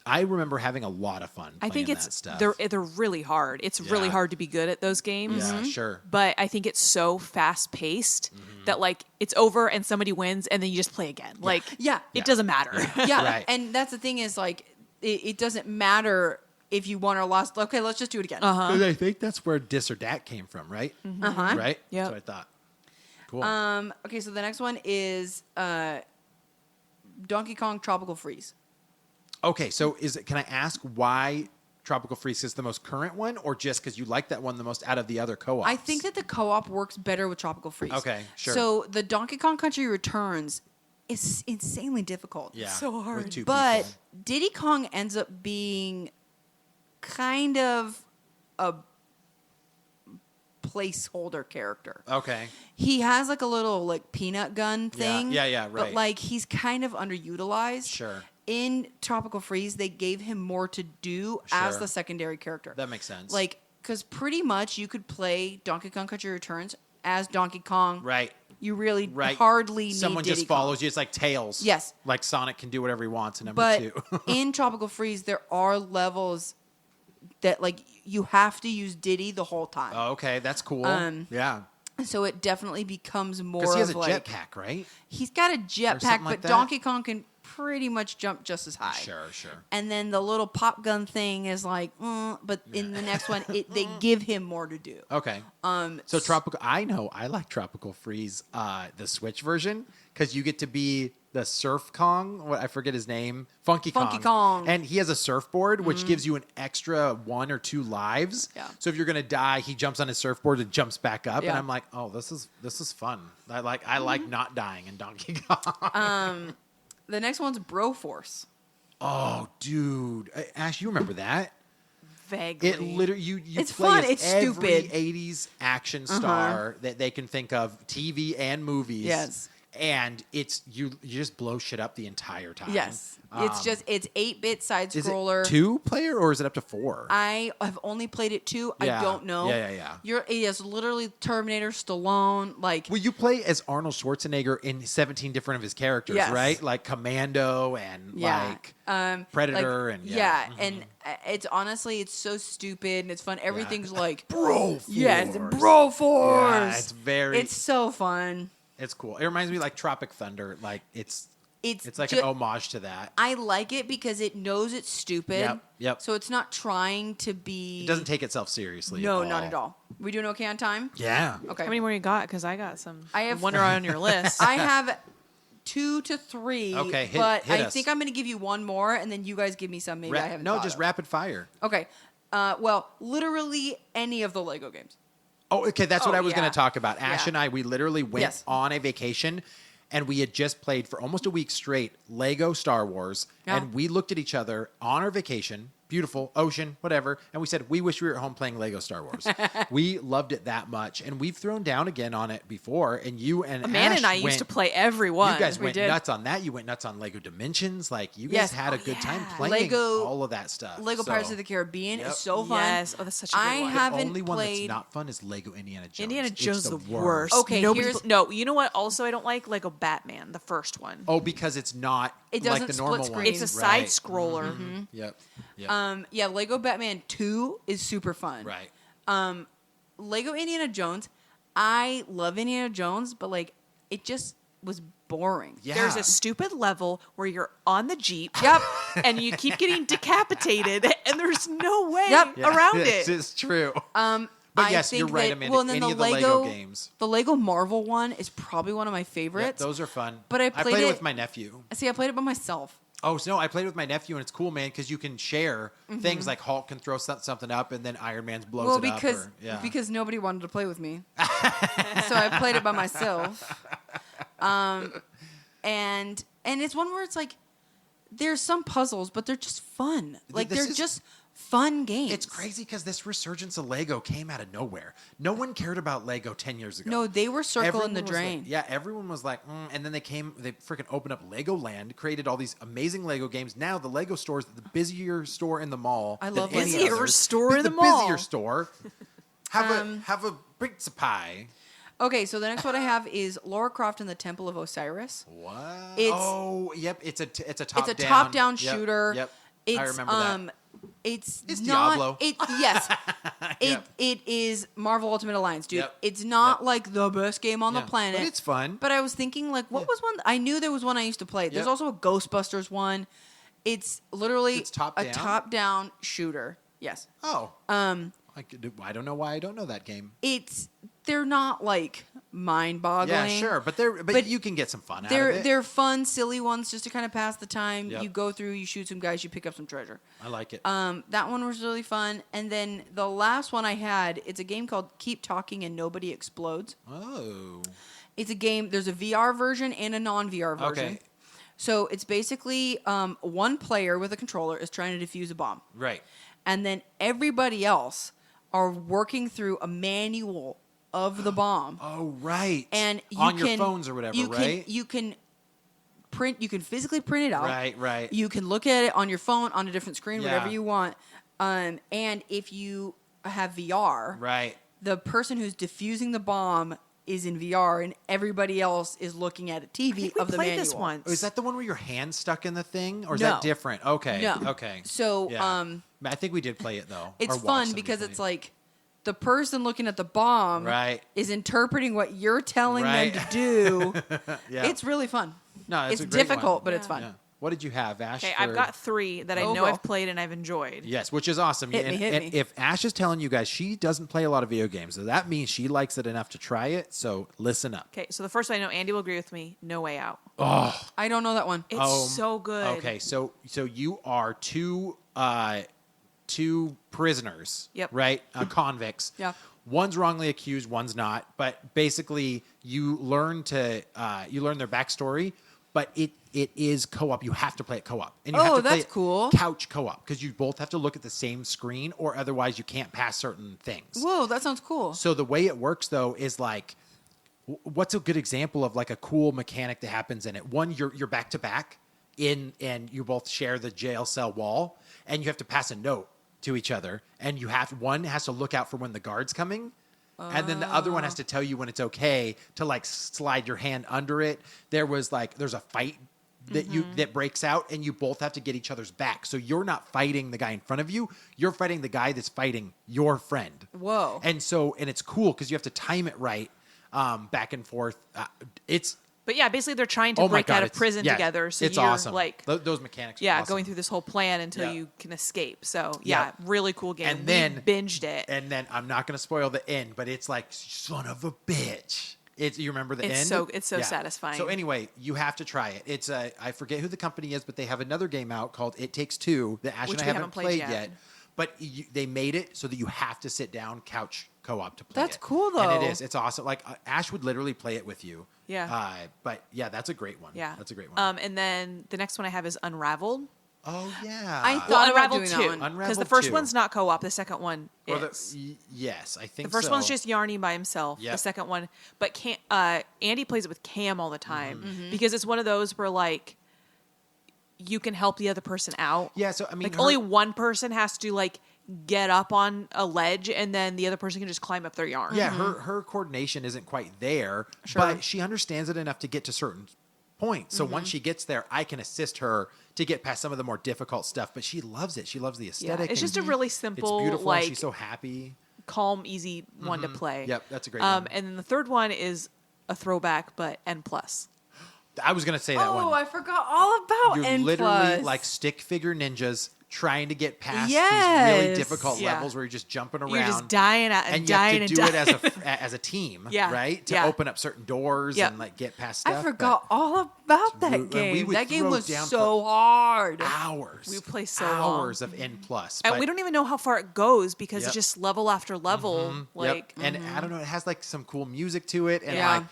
[SPEAKER 2] I remember having a lot of fun.
[SPEAKER 3] I think
[SPEAKER 2] playing
[SPEAKER 3] it's
[SPEAKER 2] that stuff.
[SPEAKER 3] they're really hard. It's really
[SPEAKER 2] Yeah.
[SPEAKER 3] hard to be good at those games.
[SPEAKER 2] Yeah, sure.
[SPEAKER 3] But I think it's so fast paced that like it's over and somebody wins and then you just play again. Like
[SPEAKER 1] Yeah.
[SPEAKER 3] it doesn't matter.
[SPEAKER 1] Yeah,
[SPEAKER 2] Right.
[SPEAKER 1] and that's the thing is like it doesn't matter if you won or lost. Okay, let's just do it again.
[SPEAKER 2] And I think that's where Dis or Dat came from, right?
[SPEAKER 1] Uh-huh.
[SPEAKER 2] Right?
[SPEAKER 3] Yep.
[SPEAKER 2] That's what I thought. Cool.
[SPEAKER 1] Okay, so the next one is Donkey Kong Tropical Freeze.
[SPEAKER 2] Okay, so can I ask why Tropical Freeze is the most current one, or just because you like that one the most out of the other co-ops?
[SPEAKER 1] I think that the co-op works better with Tropical Freeze.
[SPEAKER 2] Okay, sure.
[SPEAKER 1] So the Donkey Kong Country Returns is insanely difficult.
[SPEAKER 2] Yeah,
[SPEAKER 3] So hard.
[SPEAKER 2] with two
[SPEAKER 1] But
[SPEAKER 2] people.
[SPEAKER 1] Diddy Kong ends up being kind of a placeholder character.
[SPEAKER 2] Okay.
[SPEAKER 1] He has like a little like peanut gun
[SPEAKER 2] Yeah,
[SPEAKER 1] thing.
[SPEAKER 2] yeah,
[SPEAKER 1] But
[SPEAKER 2] right.
[SPEAKER 1] like he's kind of underutilized.
[SPEAKER 2] Sure.
[SPEAKER 1] In Tropical Freeze, they gave him more to do as
[SPEAKER 2] Sure.
[SPEAKER 1] the secondary character.
[SPEAKER 2] That makes sense.
[SPEAKER 1] Like, because pretty much you could play Donkey Kong Country Returns as Donkey Kong.
[SPEAKER 2] Right.
[SPEAKER 1] You really
[SPEAKER 2] Right.
[SPEAKER 1] hardly
[SPEAKER 2] Someone
[SPEAKER 1] need Diddy
[SPEAKER 2] just follows
[SPEAKER 1] Kong.
[SPEAKER 2] you. It's like Tails.
[SPEAKER 1] Yes.
[SPEAKER 2] Like Sonic can do whatever he wants in number
[SPEAKER 1] But
[SPEAKER 2] 2.
[SPEAKER 1] in Tropical Freeze, there are levels that like you have to use Diddy the whole time.
[SPEAKER 2] Oh, okay, that's cool. Yeah.
[SPEAKER 1] So it definitely becomes more
[SPEAKER 2] Because he has
[SPEAKER 1] of
[SPEAKER 2] a
[SPEAKER 1] like
[SPEAKER 2] jetpack, right?
[SPEAKER 1] he's got a
[SPEAKER 2] something
[SPEAKER 1] jetpack,
[SPEAKER 2] like
[SPEAKER 1] but
[SPEAKER 2] that?
[SPEAKER 1] Donkey Kong can pretty much jump just as high.
[SPEAKER 2] Sure.
[SPEAKER 1] And then the little pop gun thing is like, but in the next one, they give him more to do.
[SPEAKER 2] Okay. So tropical. I know. I like Tropical Freeze, the Switch version, because you get to be the Surf Kong. I forget his name. Funky
[SPEAKER 1] Kong.
[SPEAKER 2] And he has a surfboard, which gives you an extra 1 or 2 lives.
[SPEAKER 1] Yeah.
[SPEAKER 2] So if you're gonna die, he jumps on his surfboard and jumps back up. And
[SPEAKER 1] Yeah.
[SPEAKER 2] I'm like, oh, this is fun. I like not dying in Donkey Kong.
[SPEAKER 1] The next one's Broforce.
[SPEAKER 2] Oh, dude, Ash, you remember that?
[SPEAKER 3] Vaguely.
[SPEAKER 2] It literally you
[SPEAKER 1] It's
[SPEAKER 2] play
[SPEAKER 1] fun,
[SPEAKER 2] as
[SPEAKER 1] it's
[SPEAKER 2] every
[SPEAKER 1] stupid.
[SPEAKER 2] 80s action star that they can think of, TV and movies.
[SPEAKER 1] Yes.
[SPEAKER 2] And it's you just blow shit up the entire time.
[SPEAKER 1] Yes. It's 8-bit side
[SPEAKER 2] Is
[SPEAKER 1] scroller.
[SPEAKER 2] it 2-player or is it up to 4?
[SPEAKER 1] I have only played it 2.
[SPEAKER 2] Yeah.
[SPEAKER 1] I don't know.
[SPEAKER 2] Yeah.
[SPEAKER 1] It is literally Terminator, Stallone, like
[SPEAKER 2] Well, you play as Arnold Schwarzenegger in 17 different of his characters,
[SPEAKER 1] Yes.
[SPEAKER 2] right? Like Commando and like Predator
[SPEAKER 1] like,
[SPEAKER 2] and
[SPEAKER 1] and it's honestly it's so stupid and it's fun. Everything's like
[SPEAKER 2] Bro Force.
[SPEAKER 1] yes, Bro Force.
[SPEAKER 2] Yeah, it's very
[SPEAKER 1] It's so fun.
[SPEAKER 2] it's cool. It reminds me like Tropic Thunder. Like it's like
[SPEAKER 1] ju-
[SPEAKER 2] an homage to that.
[SPEAKER 1] I like it because it knows it's stupid.
[SPEAKER 2] Yep.
[SPEAKER 1] So it's not trying to be.
[SPEAKER 2] It doesn't take itself seriously.
[SPEAKER 1] No,
[SPEAKER 2] at
[SPEAKER 1] not at all. We doing okay on time?
[SPEAKER 2] Yeah.
[SPEAKER 1] Okay.
[SPEAKER 3] How many more you got? Because I got some.
[SPEAKER 1] I have-
[SPEAKER 3] wonder on your list.
[SPEAKER 1] I have 2 to 3.
[SPEAKER 2] Okay, hit
[SPEAKER 1] but I
[SPEAKER 2] us.
[SPEAKER 1] think I'm going to give you one more, and then you guys give me some. Maybe I haven't.
[SPEAKER 2] No,
[SPEAKER 1] thought
[SPEAKER 2] just
[SPEAKER 1] of.
[SPEAKER 2] rapid fire.
[SPEAKER 1] Okay. Well, literally any of the Lego games.
[SPEAKER 2] Oh, okay. That's what
[SPEAKER 1] Oh,
[SPEAKER 2] I was going
[SPEAKER 1] yeah.
[SPEAKER 2] to talk about. Ash
[SPEAKER 1] Yeah.
[SPEAKER 2] and I, we literally went
[SPEAKER 1] Yes.
[SPEAKER 2] on a vacation, and we had just played for almost a week straight Lego Star Wars,
[SPEAKER 1] Yeah.
[SPEAKER 2] and we looked at each other on our vacation. Beautiful ocean, whatever. And we said, we wish we were at home playing Lego Star Wars. We loved it that much. And we've thrown down again on it before. And you and
[SPEAKER 3] Amanda
[SPEAKER 2] Ash
[SPEAKER 3] and I
[SPEAKER 2] went,
[SPEAKER 3] used to play every one.
[SPEAKER 2] You guys
[SPEAKER 3] we
[SPEAKER 2] went
[SPEAKER 3] did.
[SPEAKER 2] nuts on that. You went nuts on Lego Dimensions. Like, you guys
[SPEAKER 1] Yes.
[SPEAKER 2] had a
[SPEAKER 1] Oh,
[SPEAKER 2] good time
[SPEAKER 3] yeah.
[SPEAKER 2] playing
[SPEAKER 1] Lego-
[SPEAKER 2] all of that stuff.
[SPEAKER 1] Lego
[SPEAKER 2] So,
[SPEAKER 1] Pirates of the Caribbean
[SPEAKER 2] Yep.
[SPEAKER 1] is so fun.
[SPEAKER 3] Yes. Oh, that's such a good
[SPEAKER 1] I
[SPEAKER 3] one.
[SPEAKER 1] haven't
[SPEAKER 2] The only one that's
[SPEAKER 1] played.
[SPEAKER 2] not fun is Lego Indiana Jones.
[SPEAKER 3] Indiana
[SPEAKER 2] It's
[SPEAKER 3] Jones is
[SPEAKER 2] the
[SPEAKER 3] the worst.
[SPEAKER 1] Okay, here's-
[SPEAKER 3] no. You know what? Also, I don't like Lego Batman, the first one.
[SPEAKER 2] Oh, because it's not
[SPEAKER 1] It
[SPEAKER 2] like
[SPEAKER 1] doesn't
[SPEAKER 2] the
[SPEAKER 1] split
[SPEAKER 2] normal
[SPEAKER 1] screen.
[SPEAKER 2] one.
[SPEAKER 3] It's a side scroller.
[SPEAKER 2] Yep.
[SPEAKER 1] Yeah, Lego Batman 2 is super fun.
[SPEAKER 2] Right.
[SPEAKER 1] Lego Indiana Jones, I love Indiana Jones, but like it just was boring.
[SPEAKER 2] Yeah.
[SPEAKER 3] There's a stupid level where you're on the Jeep.
[SPEAKER 1] Yep.
[SPEAKER 3] And you keep getting decapitated, and there's no way
[SPEAKER 1] Yep.
[SPEAKER 3] around
[SPEAKER 2] This
[SPEAKER 3] it.
[SPEAKER 2] is true.
[SPEAKER 1] But
[SPEAKER 2] But yes, you're right, Amanda.
[SPEAKER 1] Well, and then
[SPEAKER 2] Any
[SPEAKER 1] the
[SPEAKER 2] of the Lego games.
[SPEAKER 1] the Lego Marvel one is probably one of my
[SPEAKER 2] Yep,
[SPEAKER 1] favorites.
[SPEAKER 2] those are fun.
[SPEAKER 1] But I
[SPEAKER 2] played
[SPEAKER 1] played
[SPEAKER 2] it
[SPEAKER 1] it-
[SPEAKER 2] with my nephew.
[SPEAKER 1] See, I played it by myself.
[SPEAKER 2] Oh, so no, I played it with my nephew, and it's cool, man, because you can share things like Hulk can throw something up, and then Iron Man blows
[SPEAKER 1] Well,
[SPEAKER 2] it
[SPEAKER 1] because
[SPEAKER 2] up. Yeah.
[SPEAKER 1] because nobody wanted to play with me, so I played it by myself. And it's one where it's like there's some puzzles, but they're just fun. Like
[SPEAKER 2] This
[SPEAKER 1] they're
[SPEAKER 2] is-
[SPEAKER 1] just fun games.
[SPEAKER 2] It's crazy because this resurgence of Lego came out of nowhere. No one cared about Lego 10 years ago.
[SPEAKER 1] No, they were circling the
[SPEAKER 2] was
[SPEAKER 1] drain.
[SPEAKER 2] Like, yeah, everyone was like, and then they freaking opened up Legoland, created all these amazing Lego games. Now the Lego store is the busier store in the mall.
[SPEAKER 1] I
[SPEAKER 2] than
[SPEAKER 1] love
[SPEAKER 2] any
[SPEAKER 1] Busier
[SPEAKER 2] others.
[SPEAKER 3] store in
[SPEAKER 2] the
[SPEAKER 3] the mall.
[SPEAKER 2] busier store. Have a pizza pie.
[SPEAKER 1] Okay, so the next one I have is Lara Croft and the Temple of Osiris.
[SPEAKER 2] What?
[SPEAKER 1] It's-
[SPEAKER 2] oh, yep. It's a top.
[SPEAKER 1] It's a top-down
[SPEAKER 2] Yep,
[SPEAKER 1] shooter.
[SPEAKER 2] Yep.
[SPEAKER 1] It's,
[SPEAKER 2] I remember that.
[SPEAKER 1] It's
[SPEAKER 2] It's
[SPEAKER 1] not,
[SPEAKER 2] Diablo.
[SPEAKER 1] Yes.
[SPEAKER 2] Yep.
[SPEAKER 1] It is Marvel Ultimate Alliance, dude.
[SPEAKER 2] Yep.
[SPEAKER 1] It's not
[SPEAKER 2] Yep.
[SPEAKER 1] like the best game on
[SPEAKER 2] Yeah,
[SPEAKER 1] the planet.
[SPEAKER 2] but it's fun.
[SPEAKER 1] But I was thinking, like, what was one? I knew there was one I used to play. There's
[SPEAKER 2] Yep.
[SPEAKER 1] also a Ghostbusters one. It's literally
[SPEAKER 2] It's top-down?
[SPEAKER 1] a top-down shooter. Yes.
[SPEAKER 2] Oh. I don't know why I don't know that game.
[SPEAKER 1] They're not like mind-boggling.
[SPEAKER 2] Yeah, sure, but you can get some fun out of it.
[SPEAKER 1] They're fun, silly ones just to kind of pass the time.
[SPEAKER 2] Yep.
[SPEAKER 1] You go through, you shoot some guys, you pick up some treasure.
[SPEAKER 2] I like it.
[SPEAKER 1] That one was really fun. And then the last one I had, it's a game called Keep Talking and Nobody Explodes.
[SPEAKER 2] Oh,
[SPEAKER 1] It's a game. There's a VR version and a non-VR version.
[SPEAKER 2] Okay.
[SPEAKER 1] So it's basically one player with a controller is trying to defuse a bomb,
[SPEAKER 2] right.
[SPEAKER 1] and then everybody else are working through a manual of the bomb.
[SPEAKER 2] Oh, right.
[SPEAKER 1] And you
[SPEAKER 2] on
[SPEAKER 1] can,
[SPEAKER 2] your phones or whatever, right?
[SPEAKER 1] You can physically print it out.
[SPEAKER 2] Right.
[SPEAKER 1] You can look at it on your phone on a different screen,
[SPEAKER 2] Yeah.
[SPEAKER 1] whatever you want. And if you have VR,
[SPEAKER 2] Right.
[SPEAKER 1] the person who's defusing the bomb is in VR, and everybody else is looking at a TV
[SPEAKER 3] We
[SPEAKER 1] of the
[SPEAKER 3] played
[SPEAKER 1] manual.
[SPEAKER 3] this once.
[SPEAKER 2] Oh, is that the one where your hand's stuck in the thing, or is
[SPEAKER 1] No.
[SPEAKER 2] that different? Okay.
[SPEAKER 1] No.
[SPEAKER 2] Okay.
[SPEAKER 1] So,
[SPEAKER 2] Yeah. I think we did play it though.
[SPEAKER 1] It's
[SPEAKER 2] or watch
[SPEAKER 1] fun
[SPEAKER 2] somebody
[SPEAKER 1] because
[SPEAKER 2] play
[SPEAKER 1] it's
[SPEAKER 2] it.
[SPEAKER 1] like the person looking at the bomb
[SPEAKER 2] Right.
[SPEAKER 1] is interpreting what you're telling
[SPEAKER 2] Right.
[SPEAKER 1] them to do.
[SPEAKER 2] Yeah.
[SPEAKER 1] It's really fun.
[SPEAKER 2] No,
[SPEAKER 1] It's
[SPEAKER 2] a great
[SPEAKER 1] difficult,
[SPEAKER 2] one.
[SPEAKER 1] but it's fun.
[SPEAKER 2] Yeah. What did you have, Ash?
[SPEAKER 3] Okay, I've
[SPEAKER 2] for-
[SPEAKER 3] got 3 that I
[SPEAKER 1] Oh,
[SPEAKER 3] know
[SPEAKER 1] girl.
[SPEAKER 3] I've played and I've enjoyed.
[SPEAKER 2] Yes, which is awesome.
[SPEAKER 1] Hit me.
[SPEAKER 2] And if Ash is telling you guys she doesn't play a lot of video games, so that means she likes it enough to try it. So listen up.
[SPEAKER 3] Okay, so the first one I know Andy will agree with me, No Way Out.
[SPEAKER 1] I don't know that one.
[SPEAKER 3] It's so good.
[SPEAKER 2] Okay, so you are two prisoners,
[SPEAKER 3] Yep.
[SPEAKER 2] right? Convicts.
[SPEAKER 1] Yeah.
[SPEAKER 2] One's wrongly accused, one's not. But basically, you learn their backstory. But it is co-op. You have to play it co-op, and you have
[SPEAKER 1] Oh,
[SPEAKER 2] to play
[SPEAKER 1] that's
[SPEAKER 2] it
[SPEAKER 1] cool.
[SPEAKER 2] couch co-op because you both have to look at the same screen, or otherwise you can't pass certain things.
[SPEAKER 1] Whoa, that sounds cool.
[SPEAKER 2] So the way it works though is like, what's a good example of like a cool mechanic that happens in it? One, you're back to back and you both share the jail cell wall, and you have to pass a note to each other, and one has to look out for when the guard's coming. And then the other one has to tell you when it's okay to like slide your hand under it. There's a fight that breaks out, and you both have to get each other's back. So you're not fighting the guy in front of you. You're fighting the guy that's fighting your friend.
[SPEAKER 1] Whoa.
[SPEAKER 2] And it's cool because you have to time it right, back and forth.
[SPEAKER 3] But yeah, basically they're trying to
[SPEAKER 2] Oh my
[SPEAKER 3] break
[SPEAKER 2] God,
[SPEAKER 3] out of prison
[SPEAKER 2] yeah,
[SPEAKER 3] together. So
[SPEAKER 2] it's
[SPEAKER 3] you're
[SPEAKER 2] awesome.
[SPEAKER 3] like,
[SPEAKER 2] Those mechanics.
[SPEAKER 3] yeah,
[SPEAKER 2] are awesome.
[SPEAKER 3] going through this whole plan until
[SPEAKER 2] Yeah.
[SPEAKER 3] you can escape. So
[SPEAKER 2] Yeah.
[SPEAKER 3] yeah, really cool game.
[SPEAKER 2] And then
[SPEAKER 3] we binged it.
[SPEAKER 2] And then I'm not going to spoil the end, but it's like son of a bitch. You remember the
[SPEAKER 3] It's
[SPEAKER 2] end?
[SPEAKER 3] it's so satisfying.
[SPEAKER 2] So anyway, you have to try it. It's I forget who the company is, but they have another game out called It Takes Two that Ash
[SPEAKER 3] Which
[SPEAKER 2] and I
[SPEAKER 3] we
[SPEAKER 2] haven't
[SPEAKER 3] haven't played
[SPEAKER 2] played yet.
[SPEAKER 3] yet.
[SPEAKER 2] But they made it so that you have to sit down couch co-op to play
[SPEAKER 1] That's
[SPEAKER 2] it.
[SPEAKER 1] cool,
[SPEAKER 2] And
[SPEAKER 1] though.
[SPEAKER 2] it is. It's awesome. Like Ash would literally play it with you.
[SPEAKER 3] Yeah.
[SPEAKER 2] But yeah, that's a great one.
[SPEAKER 3] Yeah,
[SPEAKER 2] That's a great one.
[SPEAKER 3] And then the next one I have is Unraveled.
[SPEAKER 2] Oh yeah.
[SPEAKER 1] I
[SPEAKER 3] Well,
[SPEAKER 1] thought about
[SPEAKER 3] Unraveled
[SPEAKER 1] doing
[SPEAKER 3] 2,
[SPEAKER 1] that one.
[SPEAKER 3] because
[SPEAKER 2] Unraveled
[SPEAKER 3] the first
[SPEAKER 2] 2.
[SPEAKER 3] one's not co-op. The second one
[SPEAKER 2] Or
[SPEAKER 3] is.
[SPEAKER 2] yes, I think
[SPEAKER 3] The first
[SPEAKER 2] so.
[SPEAKER 3] one's just Yarny by himself.
[SPEAKER 2] Yep.
[SPEAKER 3] The second one, but Andy plays it with Cam all the time
[SPEAKER 2] Mm-hmm.
[SPEAKER 3] because it's one of those where like you can help the other person out.
[SPEAKER 2] Yeah, so I mean,
[SPEAKER 3] Like only one person has to like get up on a ledge, and then the other person can just climb up their yarn.
[SPEAKER 2] Yeah, her coordination isn't quite there,
[SPEAKER 3] Sure.
[SPEAKER 2] but she understands it enough to get to certain points. So once she gets there, I can assist her to get past some of the more difficult stuff. But she loves it. She loves the
[SPEAKER 3] Yeah,
[SPEAKER 2] aesthetic.
[SPEAKER 3] it's just a
[SPEAKER 2] and
[SPEAKER 3] really
[SPEAKER 2] it's
[SPEAKER 3] simple,
[SPEAKER 2] beautiful.
[SPEAKER 3] like
[SPEAKER 2] and she's so happy.
[SPEAKER 3] calm, easy one to play.
[SPEAKER 2] Yep, that's a great one.
[SPEAKER 3] And then the third one is a throwback, but N plus.
[SPEAKER 2] I was gonna say that one.
[SPEAKER 1] Oh, I forgot all about
[SPEAKER 2] You're
[SPEAKER 1] N+.
[SPEAKER 2] literally like stick figure ninjas trying to get past these really
[SPEAKER 1] Yes.
[SPEAKER 2] difficult
[SPEAKER 3] Yeah.
[SPEAKER 2] levels where you're just jumping around.
[SPEAKER 3] You're just dying out
[SPEAKER 2] and you
[SPEAKER 3] dying
[SPEAKER 2] have to
[SPEAKER 3] and
[SPEAKER 2] do
[SPEAKER 3] dying.
[SPEAKER 2] it as a team,
[SPEAKER 3] Yeah,
[SPEAKER 2] right? To
[SPEAKER 3] yeah.
[SPEAKER 2] open up certain doors
[SPEAKER 3] Yep.
[SPEAKER 2] and like get past stuff.
[SPEAKER 1] I
[SPEAKER 2] but
[SPEAKER 1] forgot all about
[SPEAKER 2] we
[SPEAKER 1] that game.
[SPEAKER 2] would
[SPEAKER 1] That game
[SPEAKER 2] throw
[SPEAKER 1] was
[SPEAKER 2] down
[SPEAKER 1] so hard.
[SPEAKER 2] hours.
[SPEAKER 3] We play so long.
[SPEAKER 2] hours of N plus,
[SPEAKER 3] And
[SPEAKER 2] but-
[SPEAKER 3] we don't even know how far it goes because
[SPEAKER 2] Yep.
[SPEAKER 3] it's just level after level.
[SPEAKER 2] Yep.
[SPEAKER 3] Like,
[SPEAKER 2] and I don't know, it has like some cool music to it, and
[SPEAKER 1] Yeah.
[SPEAKER 2] like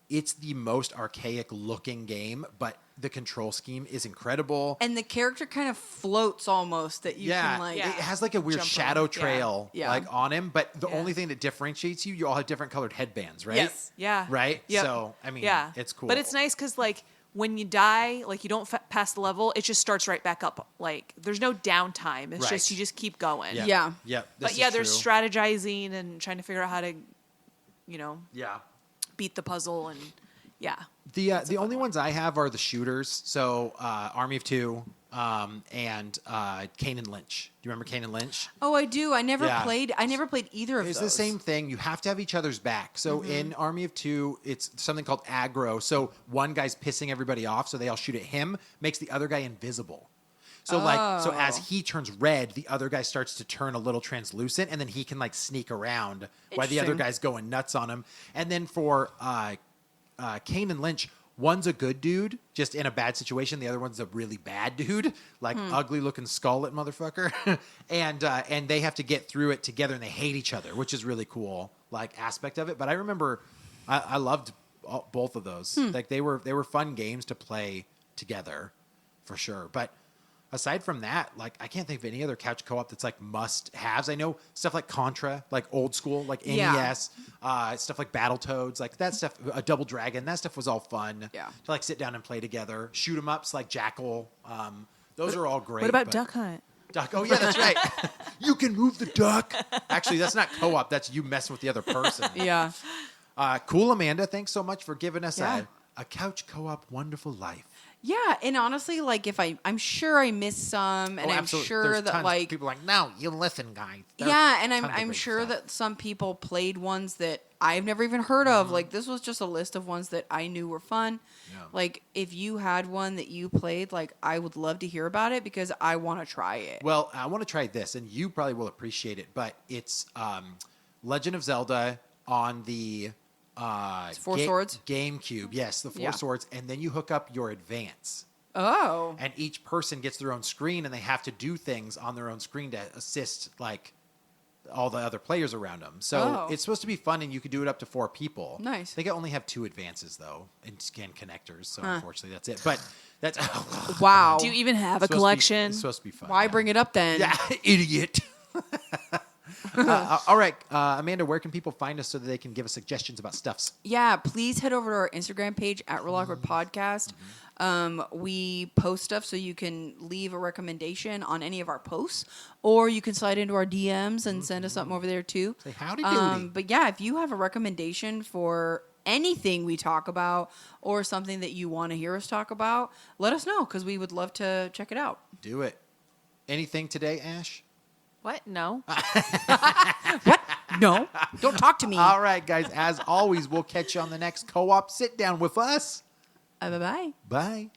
[SPEAKER 2] it's the most archaic looking game, but the control scheme is incredible.
[SPEAKER 1] And the character kind of floats almost that you can like.
[SPEAKER 3] Yeah.
[SPEAKER 2] It has like a weird
[SPEAKER 3] Jump
[SPEAKER 2] shadow
[SPEAKER 3] on. Yeah.
[SPEAKER 2] trail
[SPEAKER 1] Yeah.
[SPEAKER 2] like on him, but the
[SPEAKER 3] Yeah.
[SPEAKER 2] only thing that differentiates you all have different colored headbands, right?
[SPEAKER 1] Yes.
[SPEAKER 3] yeah.
[SPEAKER 2] Right?
[SPEAKER 3] Yep.
[SPEAKER 2] So, I mean,
[SPEAKER 3] yeah.
[SPEAKER 2] it's cool.
[SPEAKER 3] But it's nice because, like, when you die, like, you don't pass the level, it just starts right back up. Like, there's no downtime. It's
[SPEAKER 2] Right.
[SPEAKER 3] just, you just keep going.
[SPEAKER 2] Yep.
[SPEAKER 1] Yeah.
[SPEAKER 2] Yep.
[SPEAKER 3] But
[SPEAKER 2] this
[SPEAKER 3] yeah,
[SPEAKER 2] is
[SPEAKER 3] there's
[SPEAKER 2] true.
[SPEAKER 3] strategizing and trying to figure out how to,
[SPEAKER 2] Yeah.
[SPEAKER 3] beat the puzzle. And yeah.
[SPEAKER 2] The only ones I have are the shooters. So Army of Two and Kane and Lynch. Do you remember Kane and Lynch?
[SPEAKER 1] Oh, I do. I never
[SPEAKER 2] Yeah.
[SPEAKER 1] played either of
[SPEAKER 2] It's
[SPEAKER 1] those.
[SPEAKER 2] the same thing. You have to have each other's back. So in Army of Two, it's something called aggro. So one guy's pissing everybody off, so they all shoot at him, makes the other guy invisible. So so as
[SPEAKER 1] Oh.
[SPEAKER 2] he turns red, the other guy starts to turn a little translucent, and then he can like sneak around while the other
[SPEAKER 1] Interesting.
[SPEAKER 2] guy's going nuts on him. And then for Kane and Lynch, one's a good dude, just in a bad situation. The other one's a really bad dude, like ugly looking scarlet motherfucker. and they have to get through it together, and they hate each other, which is really cool, like aspect of it. But I remember I loved both of those. Like they were fun games to play together, for sure. But aside from that, like I can't think of any other couch co-op that's like must-haves. I know stuff like Contra, like old school, like
[SPEAKER 1] Yeah.
[SPEAKER 2] NES, stuff like Battletoads, like that stuff. Double Dragon, that stuff was all fun.
[SPEAKER 1] Yeah.
[SPEAKER 2] To like sit down and play together. Shoot 'em ups like Jackal. Those are all great.
[SPEAKER 3] What about
[SPEAKER 2] but-
[SPEAKER 3] Duck Hunt?
[SPEAKER 2] Duck. Oh yeah, that's right. You can move the duck. Actually, that's not co-op. That's you messing with the other person.
[SPEAKER 1] Yeah.
[SPEAKER 2] Cool, Amanda. Thanks so much for giving us
[SPEAKER 1] Yeah.
[SPEAKER 2] a couch co-op wonderful life.
[SPEAKER 1] Yeah, and honestly, like if I'm sure I missed some, and
[SPEAKER 2] Oh,
[SPEAKER 1] I'm
[SPEAKER 2] absolutely.
[SPEAKER 1] sure
[SPEAKER 2] There's
[SPEAKER 1] that
[SPEAKER 2] tons.
[SPEAKER 1] like
[SPEAKER 2] people are like, no, you listen, guys. There are
[SPEAKER 1] yeah, and
[SPEAKER 2] tons of
[SPEAKER 1] I'm
[SPEAKER 2] great
[SPEAKER 1] sure
[SPEAKER 2] stuff.
[SPEAKER 1] that some people played ones that I've never even heard of. Like this was just a list of ones that I knew were fun.
[SPEAKER 2] Yeah.
[SPEAKER 1] Like if you had one that you played, like I would love to hear about it because I want to try it.
[SPEAKER 2] Well, I want to try this, and you probably will appreciate it. But it's Legend of Zelda on the
[SPEAKER 1] Four Swords?
[SPEAKER 2] GameCube. Yes, the Four
[SPEAKER 1] Yeah.
[SPEAKER 2] Swords, and then you hook up your Advance.
[SPEAKER 1] Oh,
[SPEAKER 2] And each person gets their own screen, and they have to do things on their own screen to assist, like all the other players around them. So
[SPEAKER 1] Oh.
[SPEAKER 2] it's supposed to be fun, and you could do it up to 4 people.
[SPEAKER 1] Nice.
[SPEAKER 2] They can only have 2 advances though, and scan connectors. So unfortunately, that's it. But that's
[SPEAKER 1] wow.
[SPEAKER 3] Do you even have a
[SPEAKER 2] supposed to be-
[SPEAKER 3] collection?
[SPEAKER 2] it's supposed to be fun.
[SPEAKER 1] Why
[SPEAKER 2] yeah.
[SPEAKER 1] bring it up then?
[SPEAKER 2] Yeah, idiot. All right, Amanda, where can people find us so that they can give us suggestions about stuffs?
[SPEAKER 1] Yeah, please head over to our Instagram page at Real Awkward Podcast. We post stuff, so you can leave a recommendation on any of our posts, or you can slide into our DMs and send us something over there too.
[SPEAKER 2] Say howdy doody.
[SPEAKER 1] But yeah, if you have a recommendation for anything we talk about or something that you want to hear us talk about, let us know because we would love to check it out.
[SPEAKER 2] Do it. Anything today, Ash?
[SPEAKER 3] What? No.
[SPEAKER 1] No, don't talk to me.
[SPEAKER 2] All right, guys. As always, we'll catch you on the next co-op sit down with us.
[SPEAKER 1] Bye bye.
[SPEAKER 2] Bye.